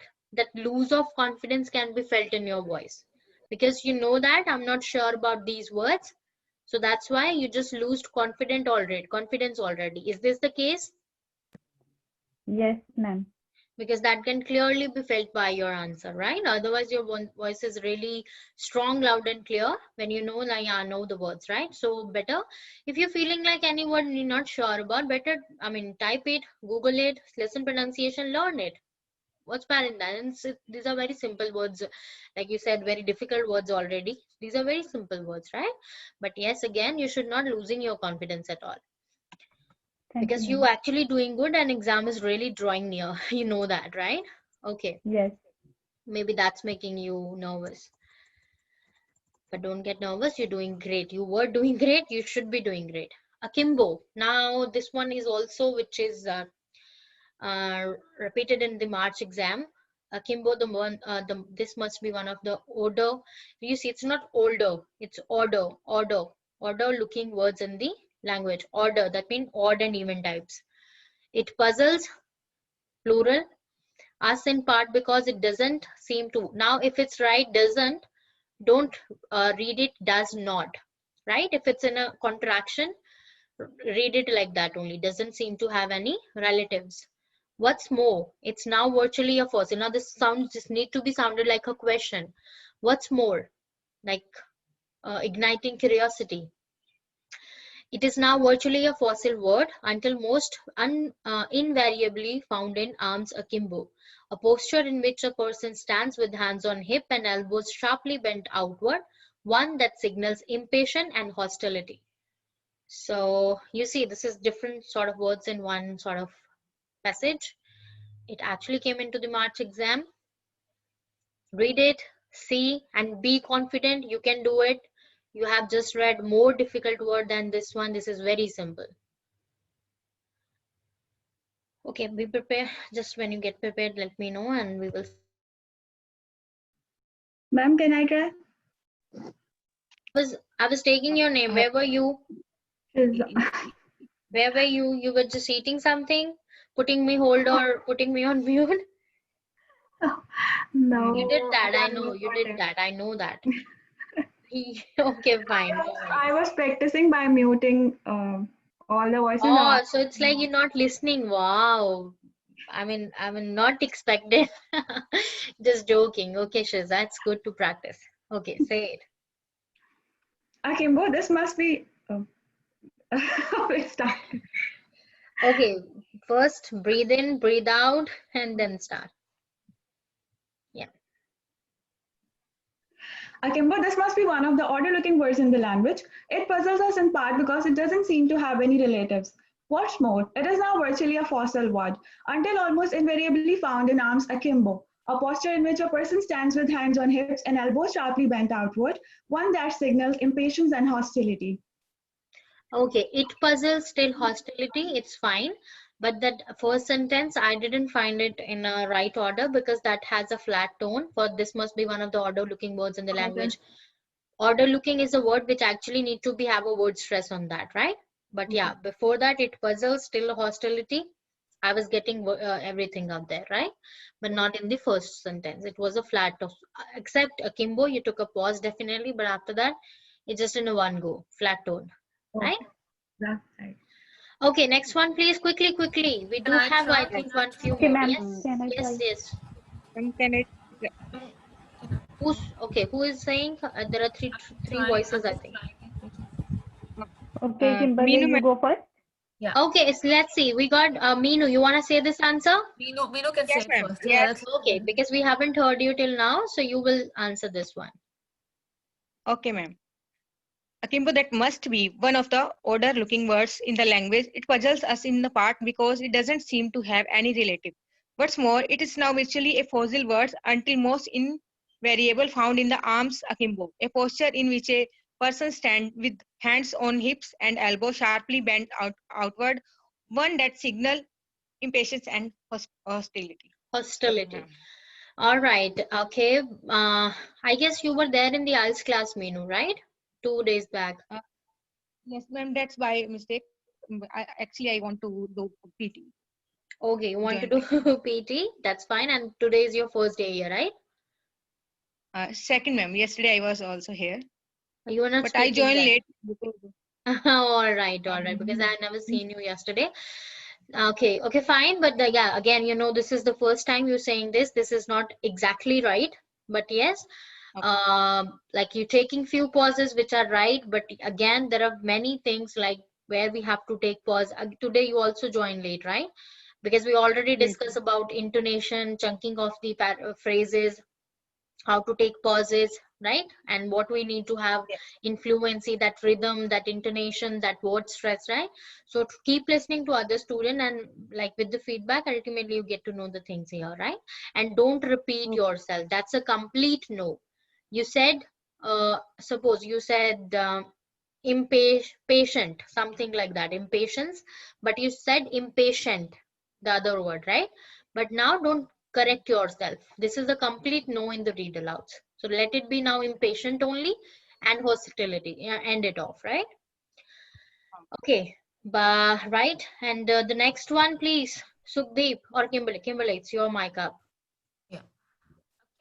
lose of confidence can be felt in your voice, because you know that I'm not sure about these words. So that's why you just lose confidence already. Is this the case? Yes, ma'am. Because that can clearly be felt by your answer, right? Otherwise your voice is really strong, loud and clear when you know, like, I know the words, right? So better, if you're feeling like any word you're not sure about, better, type it, Google it, listen pronunciation, learn it. What's bad in that? And these are very simple words. Like you said, very difficult words already. These are very simple words, right? But yes, again, you should not losing your confidence at all. Because you actually doing good and exam is really drawing near. You know that, right? Okay. Yes. Maybe that's making you nervous. But don't get nervous. You're doing great. You were doing great. You should be doing great. Akimbo. Now this one is also, which is repeated in the March exam. Akimbo, this must be one of the order. You see, it's not older. It's order looking words in the language. Order, that means odd and even types. It puzzles, plural, us in part because it doesn't seem to. Now if it's right, doesn't, don't read it does not, right? If it's in a contraction, read it like that only. Doesn't seem to have any relatives. What's more, it's now virtually a fossil. Now this sounds just need to be sounded like a question. What's more, like igniting curiosity. It is now virtually a fossil word until most invariably found in arms akimbo, a posture in which a person stands with hands on hip and elbows sharply bent outward, one that signals impatience and hostility. So you see, this is different sort of words in one sort of passage. It actually came into the March exam. Read it, see, and be confident you can do it. You have just read more difficult word than this one. This is very simple. Okay, be prepared. Just when you get prepared, let me know and we will. Ma'am, can I try? I was taking your name. Where were you? Where were you? You were just eating something, putting me hold or putting me on mute? No. You did that. I know. You did that. I know that. Okay, fine. I was practicing by muting all the voices. Oh, so it's like you're not listening. Wow. I mean, not expected. Just joking. Okay, Shiz, that's good to practice. Okay, say it. Akimbo, this must be. Let's start. Okay, first breathe in, breathe out, and then start. Yeah. Akimbo, this must be one of the odder looking words in the language. It puzzles us in part because it doesn't seem to have any relatives. What's more, it is now virtually a fossil word, until almost invariably found in arms akimbo, a posture in which a person stands with hands on hips and elbows sharply bent outward, one that signals impatience and hostility. Okay, it puzzles still hostility, it's fine. But that first sentence, I didn't find it in a right order because that has a flat tone. For this must be one of the order looking words in the language. Order looking is a word which actually need to have a word stress on that, right? But yeah, before that, it puzzles, still hostility. I was getting everything up there, right? But not in the first sentence. It was a flat tone. Except akimbo, you took a pause definitely, but after that, it's just in a one go, flat tone, right? Last side. Okay, next one, please. Quickly. We do I have, I try? think, one few Okay, more. ma'am. Yes, Can I try? yes. Can I? Who's okay? Who is saying? There are three voices, I think. Okay, Kimberly, Meenu, you go first. Yeah. Okay, so let's see. We got Meenu. You want to say this answer? Meenu can Yes, say it ma'am. first. Yes. Okay, because we haven't heard you till now, so you will answer this one. Okay, ma'am. Akimbo, that must be one of the odder looking words in the language. It puzzles us in the part because it doesn't seem to have any relative. What's more, it is now virtually a fossil word until most invariable found in the arms akimbo, a posture in which a person stands with hands on hips and elbows sharply bent outward, one that signal impatience and hostility. Hostility. All right. Okay. I guess you were there in the IELTS class, Meenu, right? 2 days back. Yes, ma'am, that's by mistake. I want to do PT. Okay, you want to Join do PT? That's fine. And today is your first day here, right? Second, ma'am. Yesterday I was also here, You were not but I speaking joined then. late because All right. Because I never seen you yesterday. Okay, fine. But yeah, again, this is the first time you're saying this. This is not exactly right. But yes, like you're taking few pauses which are right. But again, there are many things like where we have to take pause. Today you also joined late, right? Because we already Yes. discussed about intonation, chunking of the phrases, how to take pauses, right? And what we need to have in fluency, that rhythm, that intonation, that word stress, right? So to keep listening to other student, and like with the feedback, ultimately you get to know the things here, right? And don't repeat yourself. That's a complete no. You said, suppose you said impatient, something like that, impatience, but you said impatient, the other word, right? But now don't correct yourself. This is a complete no in the read alouds. So let it be now impatient only, and hostility. End it off, right? Okay, right. And the next one, please. Sukhdeep or Kimberly. Kimberly, it's your mic up. Yeah.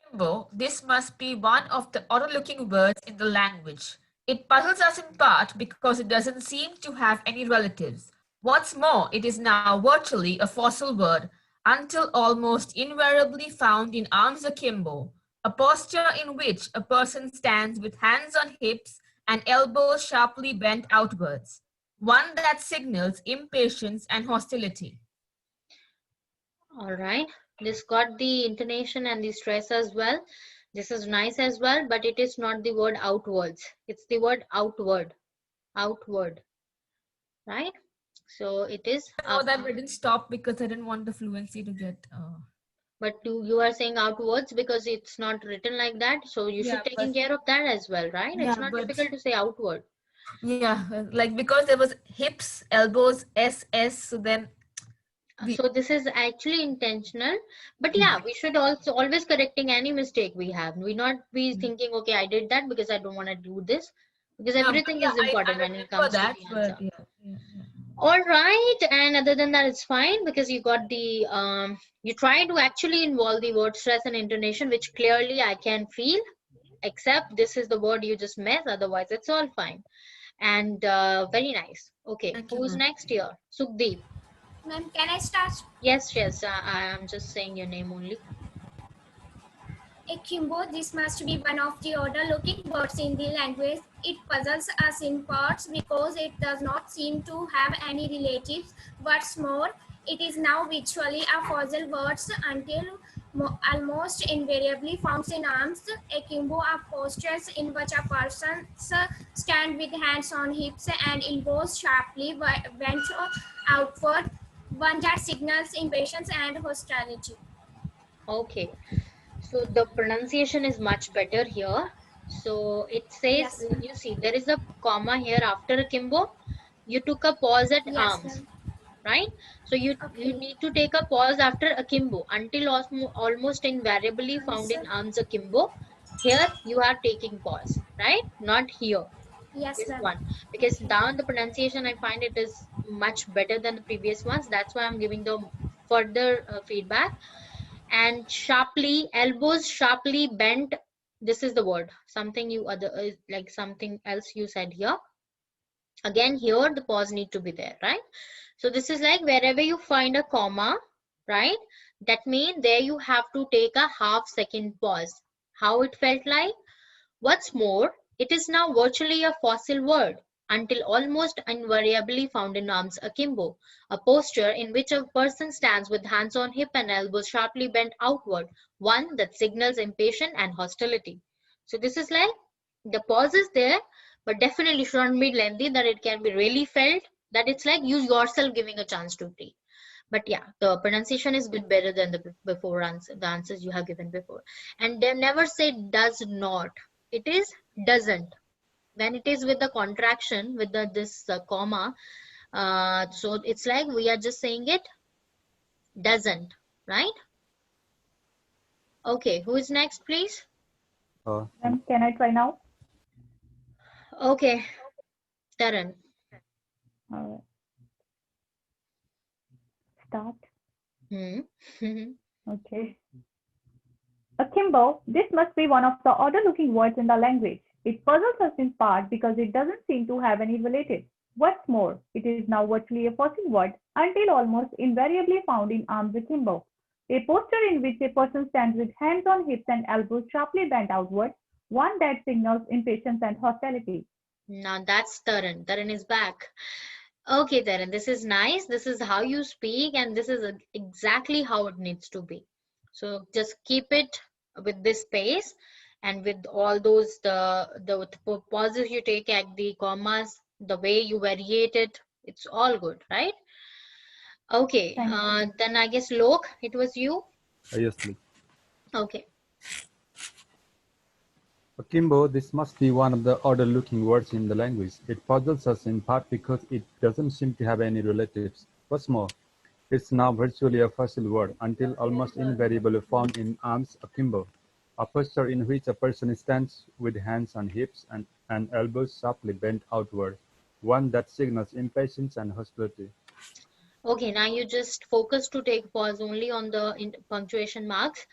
Akimbo, this must be one of the odder looking words in the language. It puzzles us in part because it doesn't seem to have any relatives. What's more, it is now virtually a fossil word until almost invariably found in arms akimbo, a posture in which a person stands with hands on hips and elbows sharply bent outwards, one that signals impatience and hostility. All right. This got the intonation and the stress as well. This is nice as well, but it is not the word outwards. It's the word outward. Outward. Right? So it is I know that we didn't stop because I didn't want the fluency to get. But you are saying outwards because it's not written like that. So you should taking care of that as well, right? It's not difficult to say outward. Yeah, like because there was hips, elbows, SS, so then. So this is actually intentional, but yeah, we should also always correcting any mistake we have. We not be thinking, okay, I did that because I don't want to do this, because everything is important when it comes to the answer. All right, and other than that, it's fine because you got the you try to actually involve the word stress and intonation, which clearly I can feel. Except this is the word you just missed. Otherwise, it's all fine. And very nice. Okay, who's next here? Sukhdeep. Ma'am, can I start? Yes, I am just saying your name only. Akimbo, this must be one of the odder looking words in the language. It puzzles us in parts because it does not seem to have any relatives. What's more, it is now virtually a fossil word until almost invariably found in arms. Akimbo are postures in which a person stands with hands on hips and elbows sharply bent outward, one that signals impatience and hostility. Okay, so the pronunciation is much better here. So it says, you see, there is a comma here after akimbo. You took a pause at arms, right? So you need to take a pause after akimbo until almost invariably found in arms akimbo. Here you are taking pause, right? Not here. Yes, This ma'am. one, because down the pronunciation I find it is much better than the previous ones. That's why I'm giving the further feedback. And sharply, elbows sharply bent, this is the word. Something you other like something else you said here. Again, here the pause need to be there, right? So this is like wherever you find a comma, right? That means there you have to take a half-second pause. How it felt like? What's more, it is now virtually a fossil word until almost invariably found in arms akimbo, a posture in which a person stands with hands on hip and elbows sharply bent outward, one that signals impatience and hostility. So this is like the pause is there, but definitely shouldn't be lengthy, that it can be really felt, that it's like you yourself giving a chance to breathe. But yeah, the pronunciation is bit better than the before answer, the answers you have given before. And they never say does not. It is doesn't. When it is with the contraction, with the this comma, so it's like we are just saying it doesn't, right? Okay, who is next, please? Ma'am, can I try now? Okay, Taran. All right. Start. Okay. Akimbo, this must be one of the odder looking words in the language. It puzzles us in part because it doesn't seem to have any relatives. What's more, it is now virtually a fossil word until almost invariably found in arms akimbo, a posture in which a person stands with hands on hips and elbows sharply bent outward, one that signals impatience and hostility. Now that's Taran. Taran is back. Okay, Taran, this is nice. This is how you speak, and this is exactly how it needs to be. So just keep it with this pace, and with all those the pauses you take at the commas, the way you variate it, it's all good, right? Okay, Thank you. then I guess Lok, it was you. Yes, please. Okay. Akimbo, this must be one of the odder looking words in the language. It puzzles us in part because it doesn't seem to have any relatives. What's more, it's now virtually a fossil word until almost invariably found in arms akimbo, a posture in which a person stands with hands on hips and elbows sharply bent outward, one that signals impatience and hostility. Okay, now you just focus to take pause only on the punctuation marks,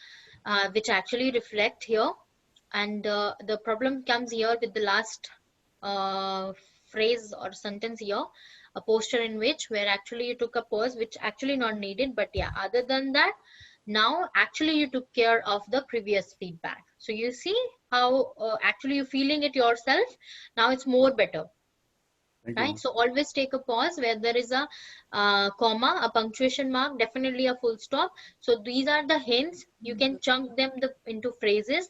which actually reflect here. And the problem comes here with the last phrase or sentence here, a posture in which where actually you took a pause, which actually not needed. But yeah, other than that, now actually you took care of the previous feedback. So you see how actually you're feeling it yourself. Now it's more better. Thank Right, you. so always take a pause where there is a comma, a punctuation mark, definitely a full stop. So these are the hints. You can chunk them into phrases.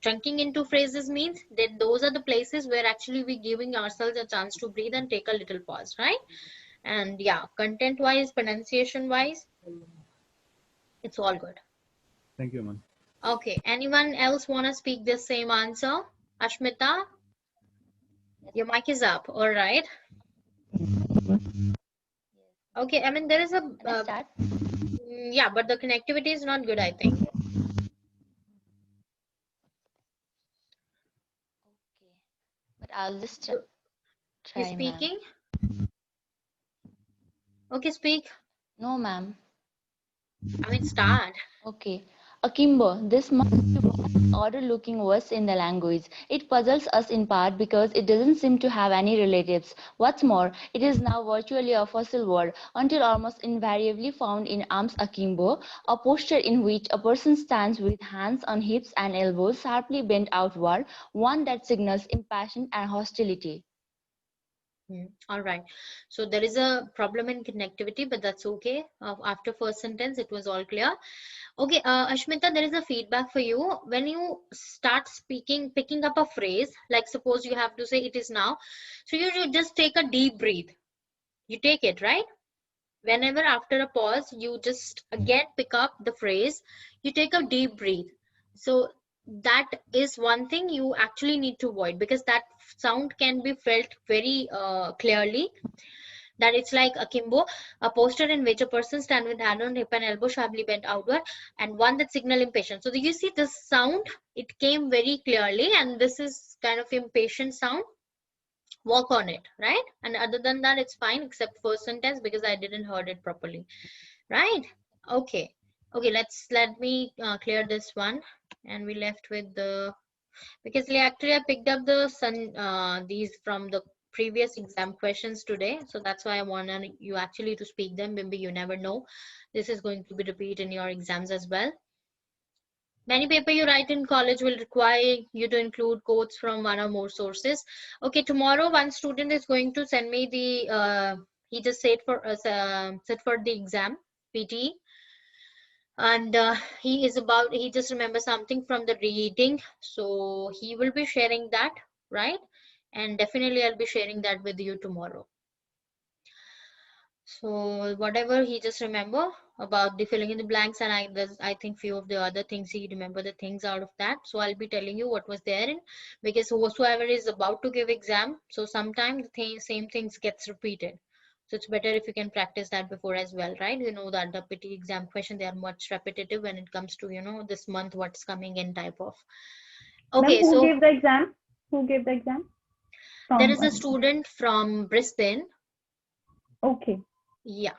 Chunking into phrases means that those are the places where actually we're giving ourselves a chance to breathe and take a little pause, right? And yeah, content wise, pronunciation wise, it's all good. Thank you, man. Okay, anyone else want to speak the same answer? Ashmita, your mic is up. All right. Okay, I mean, there is a Can I start? yeah, but the connectivity is not good, I think. Okay, but I'll just He's try, ma'am. speaking. Okay, speak. No, ma'am. I mean, start. Okay. Akimbo, this must be one of the odder looking words in the language. It puzzles us in part because it doesn't seem to have any relatives. What's more, it is now virtually a fossil word until almost invariably found in arms akimbo, a posture in which a person stands with hands on hips and elbows sharply bent outward, one that signals impatience and hostility. All right. So there is a problem in connectivity, but that's okay. After first sentence, it was all clear. Okay, Ashmita, there is a feedback for you. When you start speaking, picking up a phrase, like suppose you have to say it is now. So you just take a deep breath. You take it, right? Whenever after a pause, you just again pick up the phrase, you take a deep breath. So that is one thing you actually need to avoid, because that sound can be felt very clearly, that it's like akimbo, a posture in which a person stands with hand on hip and elbow sharply bent outward, and one that signal impatience. So you see this sound, it came very clearly, and this is kind of impatient sound. Work on it, right? And other than that, it's fine, except first sentence because I didn't heard it properly, right? Okay, let me clear this one, and we left with the, because actually I picked up the these from the previous exam questions today. So that's why I want you actually to speak them. Maybe you never know. This is going to be repeated in your exams as well. Many paper you write in college will require you to include quotes from one or more sources. Okay, tomorrow one student is going to send me the, he just said for us, set for the exam, PT. And he just remembers something from the reading. So he will be sharing that, right? And definitely I'll be sharing that with you tomorrow. So whatever he just remember about the filling in the blanks, and I think few of the other things he remember the things out of that. So I'll be telling you what was there in, because whosoever is about to give exam, so sometimes the same things gets repeated. So it's better if you can practice that before as well, right? You know that the PT exam question, they are much repetitive when it comes to, you know, this month what's coming in type of. Okay, Who so gave the exam? Who gave the exam? there is a student from Brisbane. Okay. Yeah.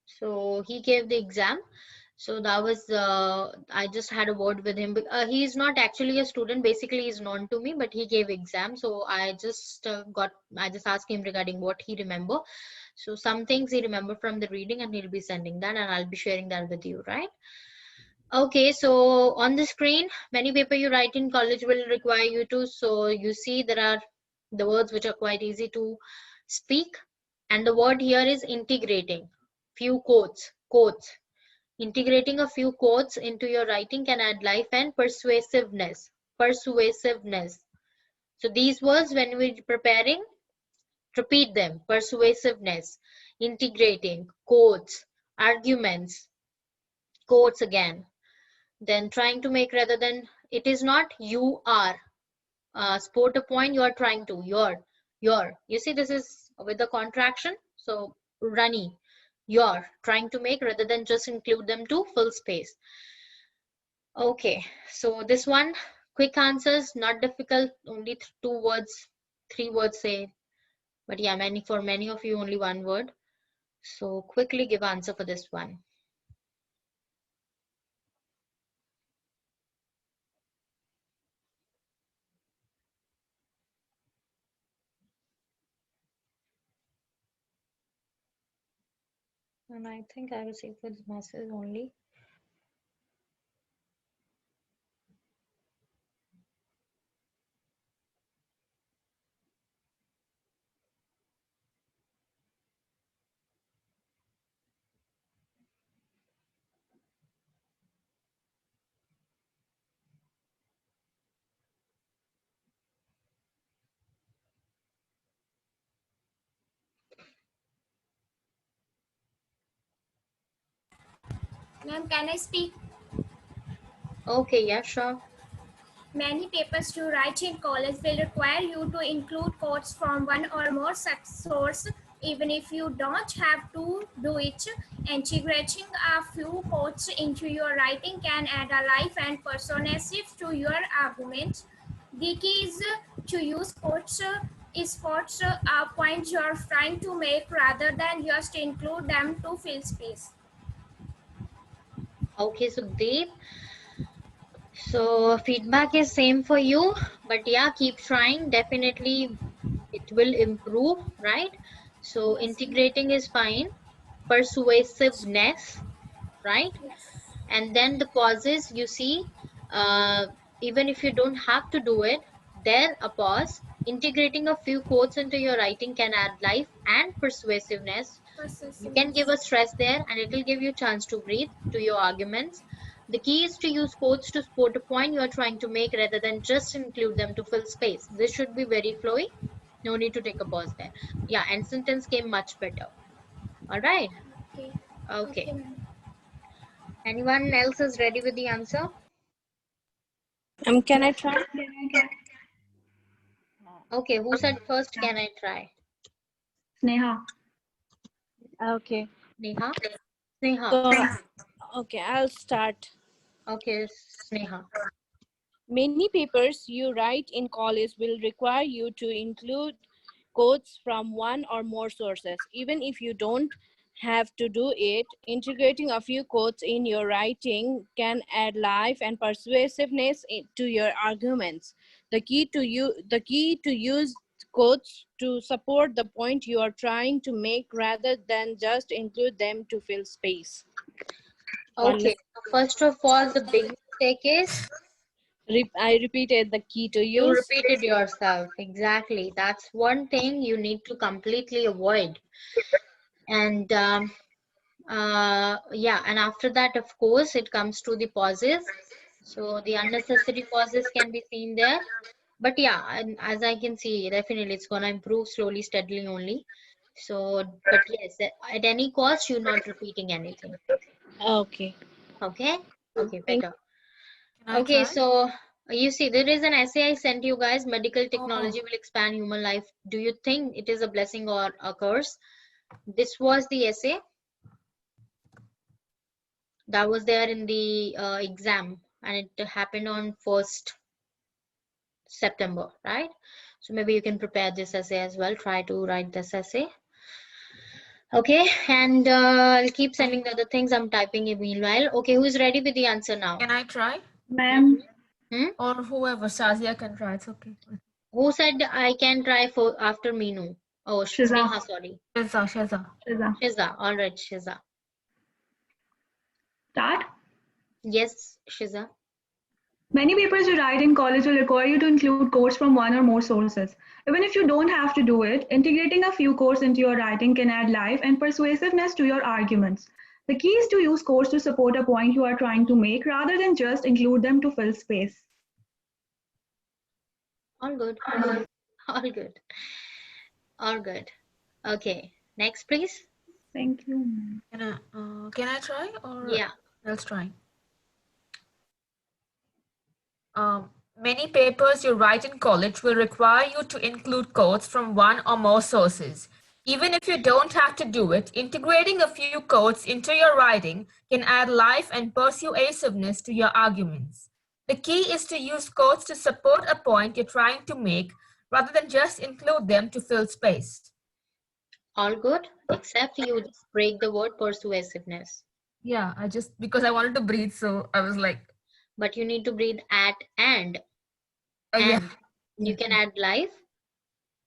So he gave the exam. So that was, I just had a word with him. He's not actually a student. Basically, he's known to me, but he gave exam. So I just I just asked him regarding what he remember. So some things he remember from the reading, and he'll be sending that, and I'll be sharing that with you, right? Okay, so on the screen, many paper you write in college will require you to. So you see there are the words which are quite easy to speak. And the word here is integrating. Few quotes. Integrating a few quotes into your writing can add life and persuasiveness. So these words, when we're preparing, repeat them. Persuasiveness, integrating, quotes, arguments, quotes again. Then trying to make, rather than, it is not you are. Sport a point, you are trying to, your. You see, this is with the contraction. So runny. You're trying to make, rather than just include them to fill space. Okay, so this one, quick answers, not difficult, only 2 words, 3 words say, but yeah, for many of you only 1 word. So quickly give answer for this one. And I think I received this message only. Ma'am, can I speak? Okay, yeah, sure. Many papers to write in college will require you to include quotes from one or more sources, even if you don't have to do it. Integrating a few quotes into your writing can add a life and persuasive to your argument. The key is to use quotes a point you're trying to make, rather than just include them to fill space. Okay, so Deep, so feedback is same for you, but yeah, keep trying. Definitely it will improve, right? So integrating is fine. Persuasiveness, right? And then the pauses, you see, even if you don't have to do it, there a pause. Integrating a few quotes into your writing can add life and persuasiveness. You can give a stress there, and it will give you a chance to breathe to your arguments. The key is to use quotes to support a point you are trying to make, rather than just include them to fill space. This should be very flowy. No need to take a pause there. Yeah, and sentence came much better. All right. Okay. Anyone else is ready with the answer? Can I try? Okay, who said first? Can I try? Sneha. Okay. Neha? Sneha. So, okay, I'll start. Okay, Sneha. Many papers you write in college will require you to include quotes from one or more sources. Even if you don't have to do it, integrating a few quotes in your writing can add life and persuasiveness to your arguments. The key to use quotes to support the point you are trying to make rather than just include them to fill space. Okay, so first of all, the big mistake is I repeated the key to you use. repeated yourself. Exactly. That's one thing you need to completely avoid. And yeah, and after that, of course, it comes to the pauses. So the unnecessary pauses can be seen there. But yeah, and as I can see, definitely it's gonna improve slowly, steadily only. So, but yes, at any cost, you're not repeating anything. Okay. Okay? Okay, Thank better. Can I Okay, try? so you see, there is an essay I sent you guys. Medical technology will expand human life. Do you think it is a blessing or a curse? This was the essay that was there in the exam, and it happened on 1st September, right? So maybe you can prepare this essay as well. Try to write this essay. Okay, and I'll keep sending the other things. I'm typing it meanwhile. Okay, who's ready with the answer now? Can I try? Ma'am, Or whoever, Shazia can try. It's okay. Who said I can try for after Meenu? Oh, Shiza. Sneha, sorry. Shiza. Shiza, all right, Shiza. Start. Yes, Shiza. Many papers you write in college will require you to include quotes from one or more sources. Even if you don't have to do it, integrating a few quotes into your writing can add life and persuasiveness to your arguments. The key is to use quotes to support a point you are trying to make rather than just include them to fill space. All good. All good. All good. Okay, next, please. Thank you. Can I try or Yeah. let's try? Many papers you write in college will require you to include quotes from one or more sources. Even if you don't have to do it, integrating a few quotes into your writing can add life and persuasiveness to your arguments. The key is to use quotes to support a point you're trying to make rather than just include them to fill space. All good, except you just break the word persuasiveness. Yeah, because I wanted to breathe, so I was like. But you need to breathe at and. Yeah. You can add life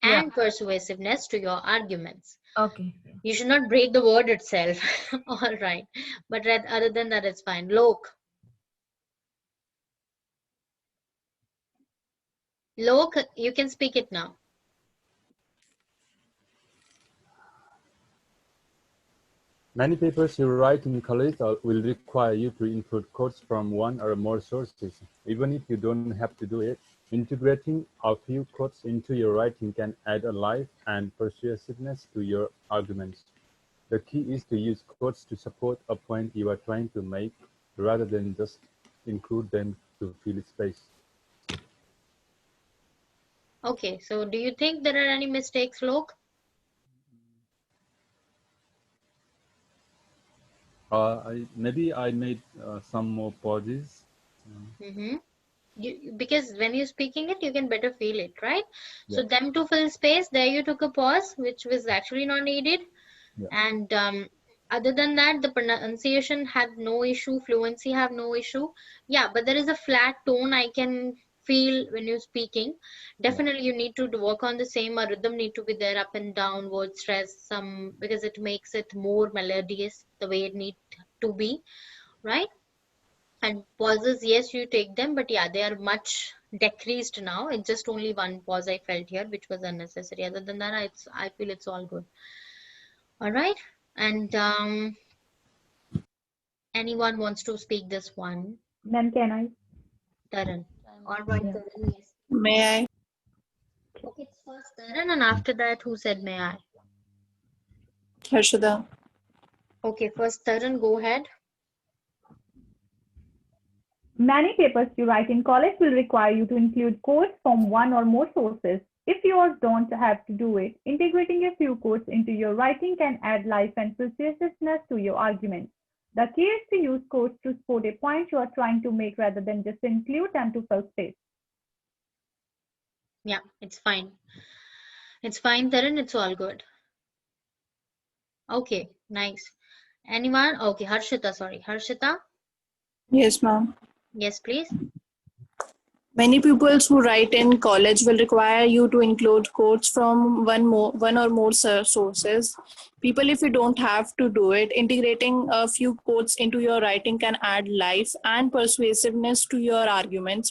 and persuasiveness to your arguments. Okay. You should not break the word itself. All right. But other than that, it's fine. Lok. Lok, you can speak it now. Many papers you write in college will require you to include quotes from one or more sources. Even if you don't have to do it, integrating a few quotes into your writing can add a life and persuasiveness to your arguments. The key is to use quotes to support a point you are trying to make rather than just include them to fill space. Okay, so do you think there are any mistakes, Lok? Maybe I made some more pauses. Because when you're speaking it, you can better feel it, right? So them to fill space, there you took a pause, which was actually not needed. And other than that, the pronunciation had no issue, fluency have no issue. Yeah, but there is a flat tone I can feel when you're speaking. Definitely you need to work on the same. A rhythm need to be there, up and down, word stress, because it makes it more melodious the way it need to be, right? And pauses, yes, you take them, but yeah, they are much decreased now. It's just only one pause I felt here, which was unnecessary. Other than that, I feel it's all good. All right. And anyone wants to speak this one? Ma'am, can I? Taran. All right, Yeah. Taran, yes. May I? Okay, it's first Taran, and after that, who said may I? Harshada. Okay, first Taran, go ahead. Many papers you write in college will require you to include quotes from one or more sources. If you don't have to do it, integrating a few quotes into your writing can add life and persuasiveness to your argument. The key is to use quotes to support a point you are trying to make rather than just include them to fill space. Yeah, it's fine. It's fine, Taran. It's all good. Okay, nice. Anyone? Okay, Harshita, sorry. Harshita? Yes, ma'am. Yes, please. Many pupils who write in college will require you to include quotes from one or more sources. People, if you don't have to do it, integrating a few quotes into your writing can add life and persuasiveness to your arguments.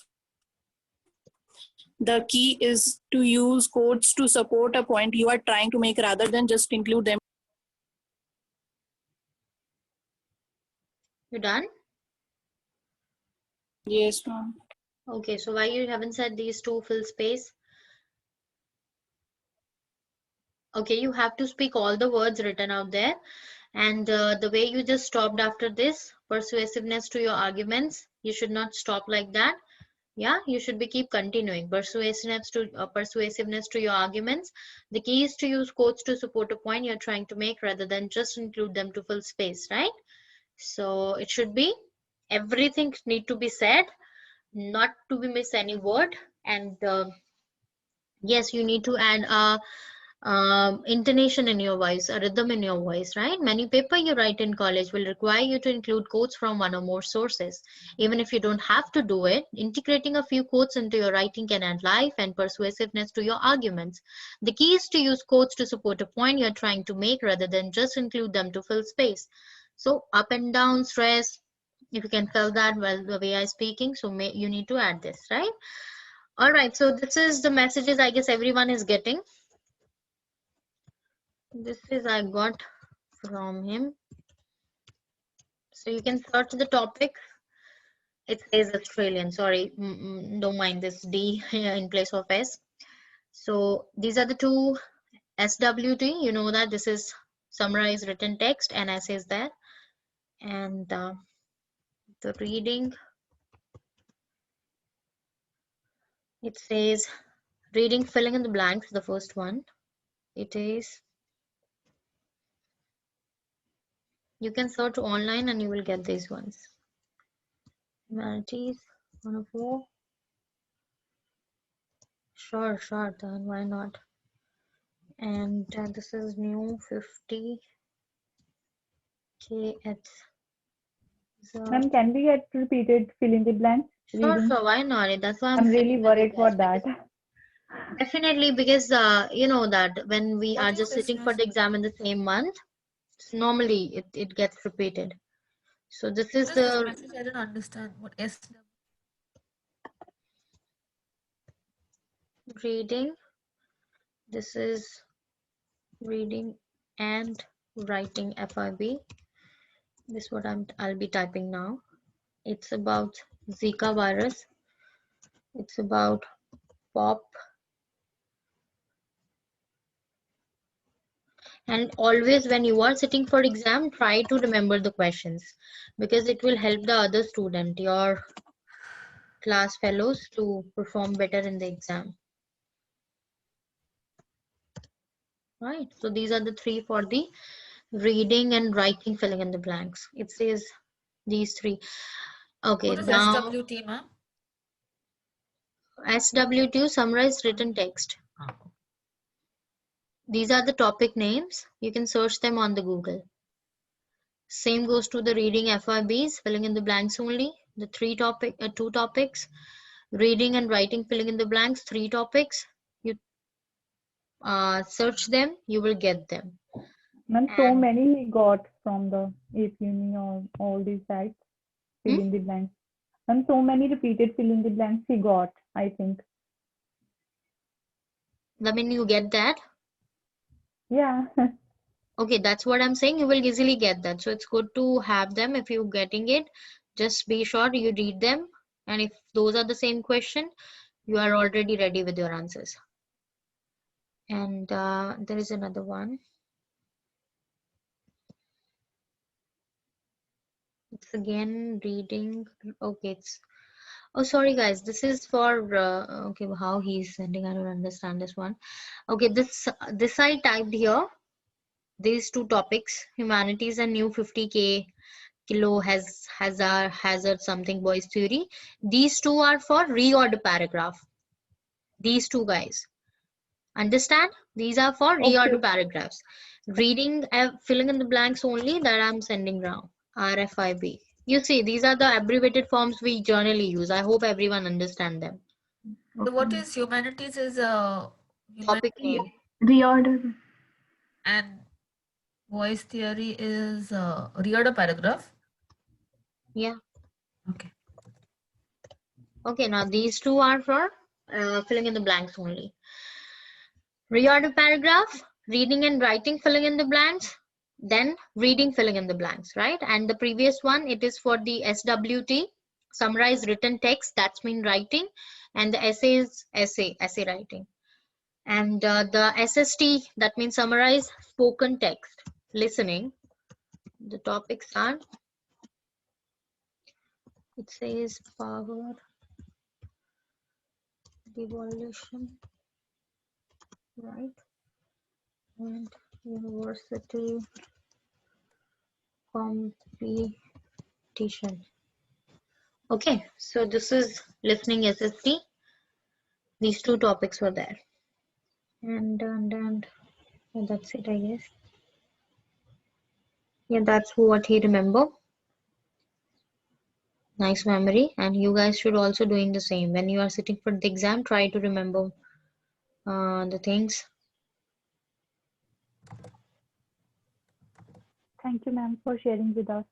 The key is to use quotes to support a point you are trying to make rather than just include them. You done? Yes, ma'am. Okay, so why you haven't said these two fill space? Okay, you have to speak all the words written out there. And the way you just stopped after this, persuasiveness to your arguments, you should not stop like that. Yeah, you should be keep continuing. Persuasiveness to your arguments. The key is to use quotes to support a point you're trying to make rather than just include them to fill space, right? So it should be everything need to be said, not to be miss any word. And yes, you need to add a intonation in your voice, a rhythm in your voice, right? Many paper you write in college will require you to include quotes from one or more sources. Even if you don't have to do it, integrating a few quotes into your writing can add life and persuasiveness to your arguments. The key is to use quotes to support a point you're trying to make rather than just include them to fill space. So up and down, stress, if you can feel that well the way I'm speaking, so you need to add this, right? All right, so this is the messages I guess everyone is getting. This is I got from him. So you can search the topic. It says Australian. Sorry, don't mind this D in place of S. So these are the two SWT. You know that this is summarized written text and essays there. And the reading. It says reading filling in the blanks, the first one. It is, you can search online and you will get these ones. Humanities 104. Sure, then why not? And this is new 50 KH. So, Ma'am, can we get repeated fill in the blanks? Sure, why not? That's why I'm really worried for that. Definitely, because you know that when we are just sitting for the exam in the same month, normally it gets repeated. So this is the message. I don't understand what is reading. This is reading and writing FIB. This is what I'll be typing now. It's about Zika virus. It's about POP. And always when you are sitting for exam, try to remember the questions because it will help the other student, your class fellows, to perform better in the exam. Right, so these are the three for the reading and writing filling in the blanks. It says these three. Okay, what is now SWT, ma'am? SWT, summarized written text. These are the topic names. You can search them on the Google. Same goes to the reading FIBs, filling in the blanks only. The two topics. Reading and writing, filling in the blanks, 3 topics. You search them, you will get them. Ma'am, so many he got from the APUni or all these sites. Fill in the blanks. Ma'am, so many repeated fill in the blanks he got, I think. I mean, you get that? Yeah. Okay, that's what I'm saying. You will easily get that. So it's good to have them. If you're getting it, just be sure you read them. And if those are the same question, you are already ready with your answers. And there is another one. It's again reading. Okay, it's, oh, sorry guys, this is for, okay, how he's sending, I don't understand this one. Okay, this I typed here. These two topics, humanities and new 50K kilo hazard something boys theory. These two are for reorder paragraph. These two guys. Understand? These are for reorder paragraphs. Reading, filling in the blanks only, that I'm sending now. RFIB. You see, these are the abbreviated forms we generally use. I hope everyone understand them. So what is humanities is Topic humanity, name. Reorder. and voice theory is reorder paragraph. Yeah. Okay. Okay, now these two are for filling in the blanks only. Reorder paragraph, reading and writing filling in the blanks, then reading filling in the blanks, right? And the previous one, it is for the SWT, summarize written text, that's mean writing, and the essay is essay writing. And the SST, that means summarize spoken text, listening. The topics are, it says power, devolution, right? And university competition. Okay, so this is listening SST. These two topics were there. And yeah, that's it, I guess. Yeah, that's what he remember. Nice memory. And you guys should also doing the same. When you are sitting for the exam, try to remember the things. Thank you, ma'am, for sharing with us.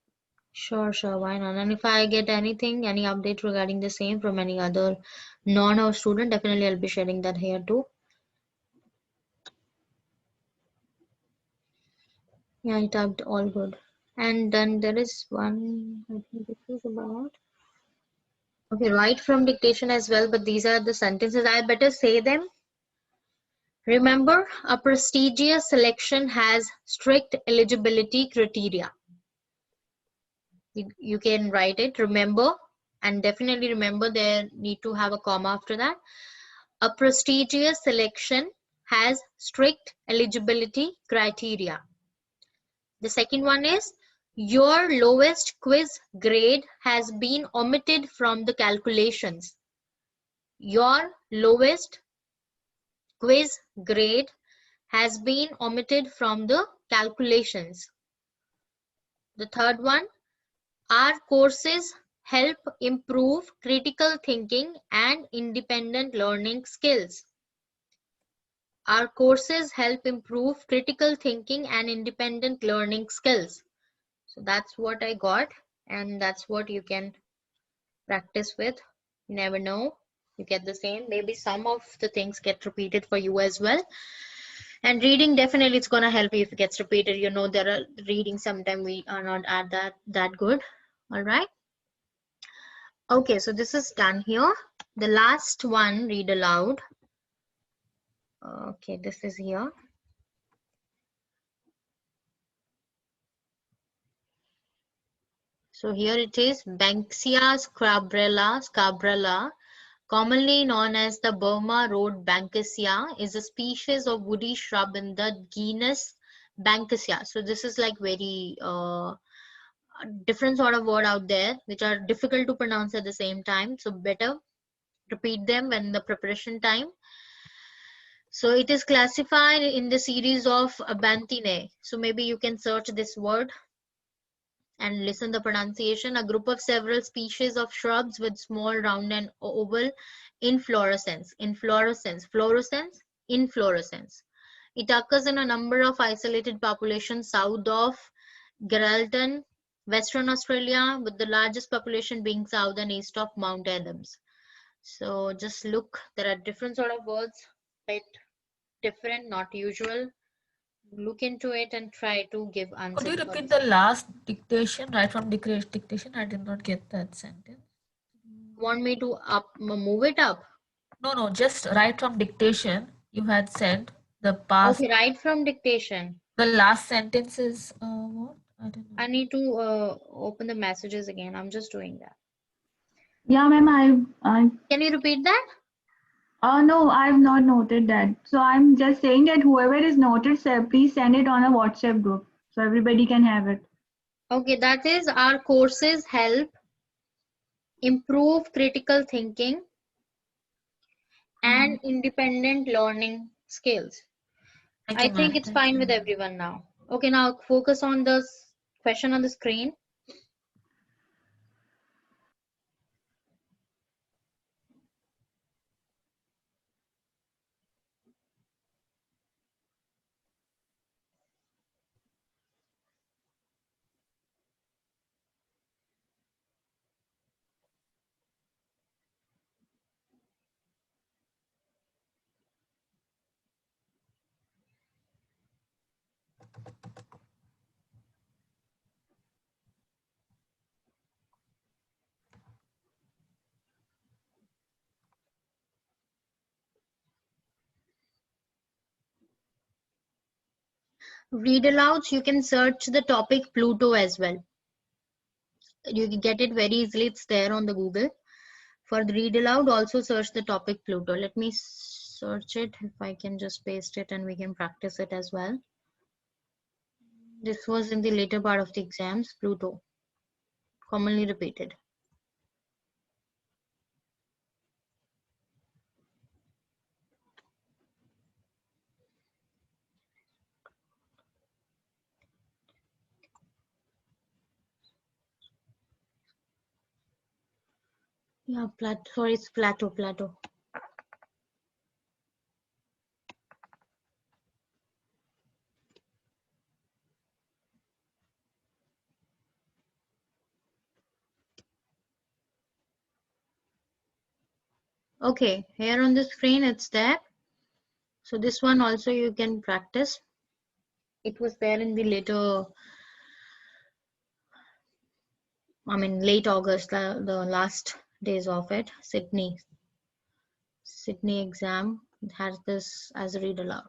Sure, why not? And if I get anything, any update regarding the same from any other non-house student, definitely I'll be sharing that here too. Yeah, I typed all good. And then there is one, I think this is about, okay, write from dictation as well, but these are the sentences. I better say them. Remember, a prestigious selection has strict eligibility criteria. You can write it, remember, and definitely remember there need to have a comma after that. A prestigious selection has strict eligibility criteria. The second one is, your lowest quiz grade has been omitted from the calculations. Your lowest quiz grade has been omitted from the calculations. The third one, our courses help improve critical thinking and independent learning skills. Our courses help improve critical thinking and independent learning skills. So that's what I got, and that's what you can practice with. You never know, you get the same. Maybe some of the things get repeated for you as well. And reading, definitely it's going to help you if it gets repeated. You know, there are reading sometimes we are not at that good. All right. Okay, so this is done here. The last one, read aloud. Okay, this is here. So here it is, Banksia scabrella, commonly known as the Burma road Banksia, is a species of woody shrub in the genus Banksia. So this is like very different sort of word out there, which are difficult to pronounce at the same time. So better repeat them when the preparation time. So it is classified in the series of Abanthinae. So maybe you can search this word and listen the pronunciation. A group of several species of shrubs with small, round and oval inflorescence. Inflorescence. It occurs in a number of isolated populations south of Geraldton, Western Australia, with the largest population being south and east of Mount Adams. So just look, there are different sort of words, bit different, not usual. Look into it and try to give answers. Could you repeat the last dictation, right from dictation? I did not get that sentence. Want me to move it up? No, just right from dictation. You had said the past. Okay, right from dictation. The last sentence is what? I don't know. I need to open the messages again. I'm just doing that. Yeah, ma'am, I Can you repeat that? No, I've not noted that. So I'm just saying that whoever is noted, sir, please send it on a WhatsApp group so everybody can have it. Okay, that is, our courses help improve critical thinking and independent learning skills. I think it's fine with everyone now. Okay, now focus on the question on the screen. Read alouds, you can search the topic Pluto as well. You can get it very easily. It's there on the Google. For the read aloud, also search the topic Pluto. Let me search it. If I can just paste it and we can practice it as well. This was in the later part of the exams, Pluto. Commonly repeated. Yeah, sorry, it's Plato. Okay, here on the screen it's there. So this one also you can practice. It was there in the later, late August, the last days of it. Sydney exam has this as a read aloud.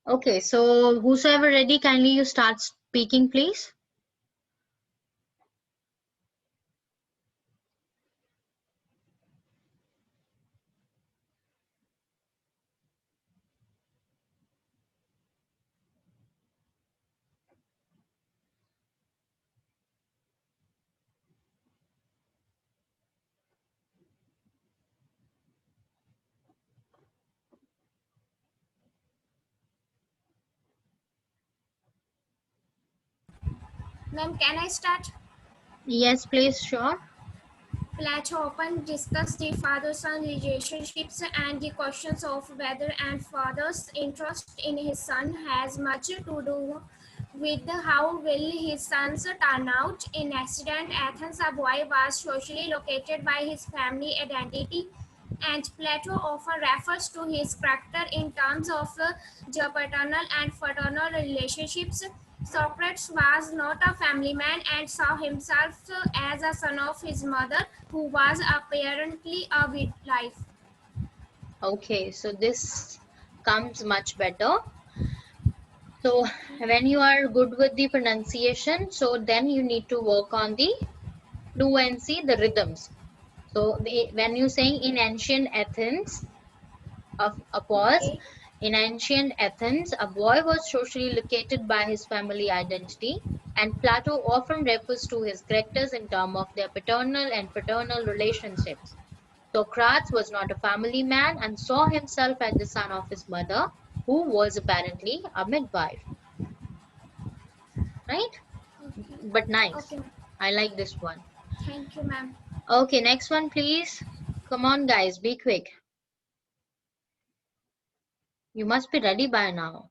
Okay, so whosoever ready, kindly you start speaking, please. Ma'am, can I start? Yes, please, sure. Plato often discussed the father-son relationships and the questions of whether and father's interest in his son has much to do with how will his sons turn out. In ancient Athens, a boy was socially located by his family identity, and Plato often refers to his character in terms of the paternal and fraternal relationships. Socrates was not a family man and saw himself as a son of his mother, who was apparently a midwife. Okay, so this comes much better. So when you are good with the pronunciation, so then you need to work on the fluency, the rhythms. So when you saying in ancient Athens, a pause. Okay. In ancient Athens, a boy was socially located by his family identity, and Plato often refers to his characters in terms of their paternal and fraternal relationships. Socrates was not a family man and saw himself as the son of his mother, who was apparently a midwife. Right? But nice. Okay. I like this one. Thank you, ma'am. Okay, next one, please. Come on, guys, be quick. You must be ready by now.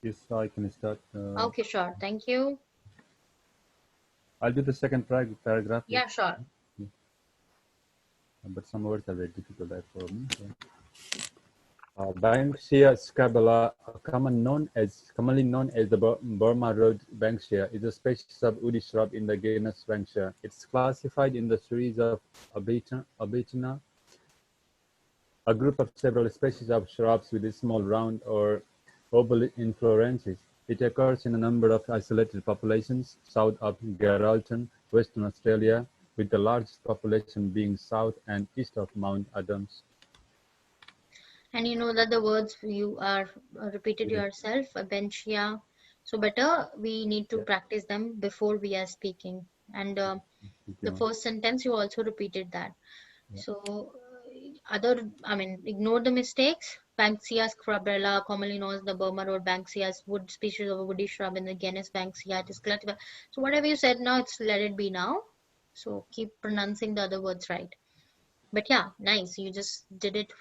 Yes, I can start. Okay, sure. Thank you. I'll do the second paragraph. Yeah, sure. But some words are very difficult for me. Banksia scabella, commonly known as the Burma Road Banksia, is a species of woody shrub in the genus Banksia. It's classified in the series of Abetina, a group of several species of shrubs with small round or oval inflorescences. It occurs in a number of isolated populations south of Geraldton, Western Australia, with the largest population being south and east of Mount Adams. And you know that the words you are repeated yourself, Banksia. So better we need to practice them before we are speaking. And the first sentence you also repeated that. Yeah. So ignore the mistakes. Banksia scrubella, commonly known as the Burma Road Banksia, wood species of a woody shrub in the genus Banksia. It is classified. So whatever you said now, it's let it be now. So keep pronouncing the other words right. But yeah, nice. You just did it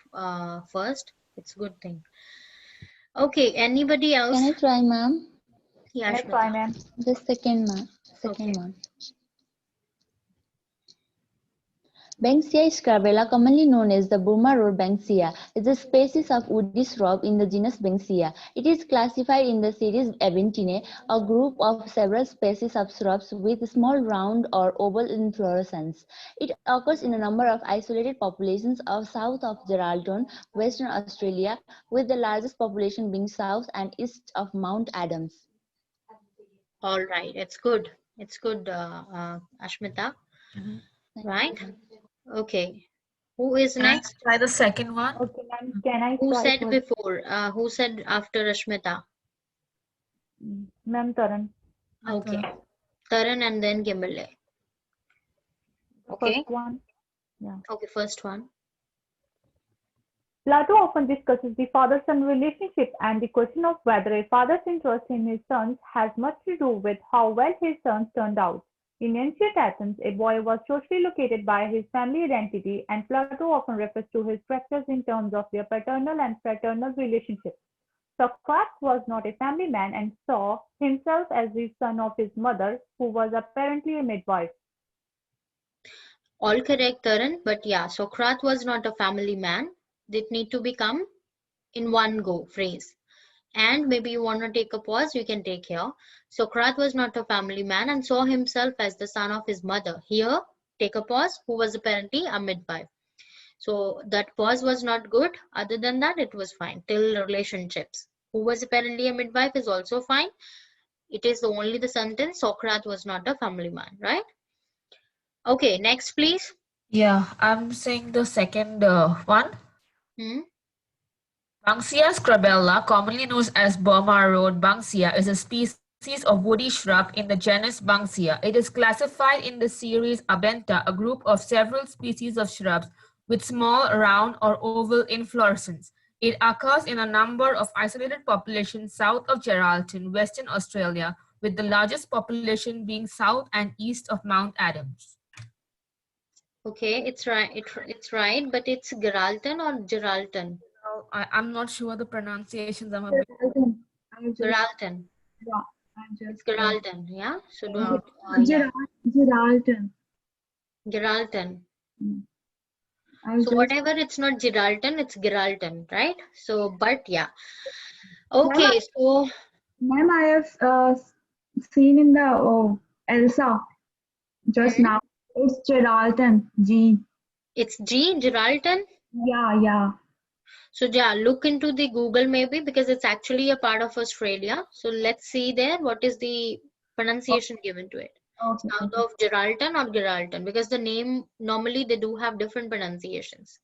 first. It's a good thing. Okay, anybody else? Can I try, ma'am? Yeah, Can I try, ma'am? The second one. Banksia scrabella, commonly known as the Burma road banksia, is a species of woody shrub in the genus Banksia. It is classified in the series Aventine, a group of several species of shrubs with small round or oval inflorescence. It occurs in a number of isolated populations of south of Geraldton, Western Australia, with the largest population being south and east of Mount Adams. All right, it's good. It's good, Ashmita. Right? Okay. Who is Can I next? try the second one? Okay, ma'am. Can I Who try said first? before? Who said after Ashmita? Ma'am Taran. Okay. Taran and then Kimberly. The Okay. first one. Yeah. Okay, first one. Plato often discusses the father-son relationship and the question of whether a father's interest in his sons has much to do with how well his sons turned out. In ancient Athens, a boy was socially located by his family identity, and Plato often refers to his practice in terms of their paternal and fraternal relationships. Socrates was not a family man and saw himself as the son of his mother, who was apparently a midwife. All correct, Taran. But yeah, Socrates was not a family man. It need to become in one go phrase. And maybe you want to take a pause, you can take here. Socrates was not a family man and saw himself as the son of his mother. Here, take a pause, who was apparently a midwife. So that pause was not good. Other than that, it was fine. Till relationships. Who was apparently a midwife is also fine. It is only the sentence, Socrates was not a family man, right? Okay, next please. Yeah, I'm saying the second one. Banksia scrabella, commonly known as Burma road banksia, is a species of woody shrub in the genus Banksia. It is classified in the series Abenta, a group of several species of shrubs with small, round, or oval inflorescence. It occurs in a number of isolated populations south of Geraldton, Western Australia, with the largest population being south and east of Mount Adams. Okay, it's right. It's right, but it's Geraldton or Geraldton? I'm not sure the pronunciations. I'm a bit. Geraldton. Yeah, It's Geraldton, yeah. So don't. Geraldton. Geraldton. I So whatever, it's not Geraldton, it's Geraldton, right? So, but yeah. Okay, Ma'am, so. Ma'am, I have seen in the Elsa just now. It's Geraldton. G. It's G, Geraldton? Yeah. So yeah, look into the Google maybe, because it's actually a part of Australia. So let's see there what is the pronunciation given to it. Okay. South of Geraldton or Geraldton, because the name normally they do have different pronunciations.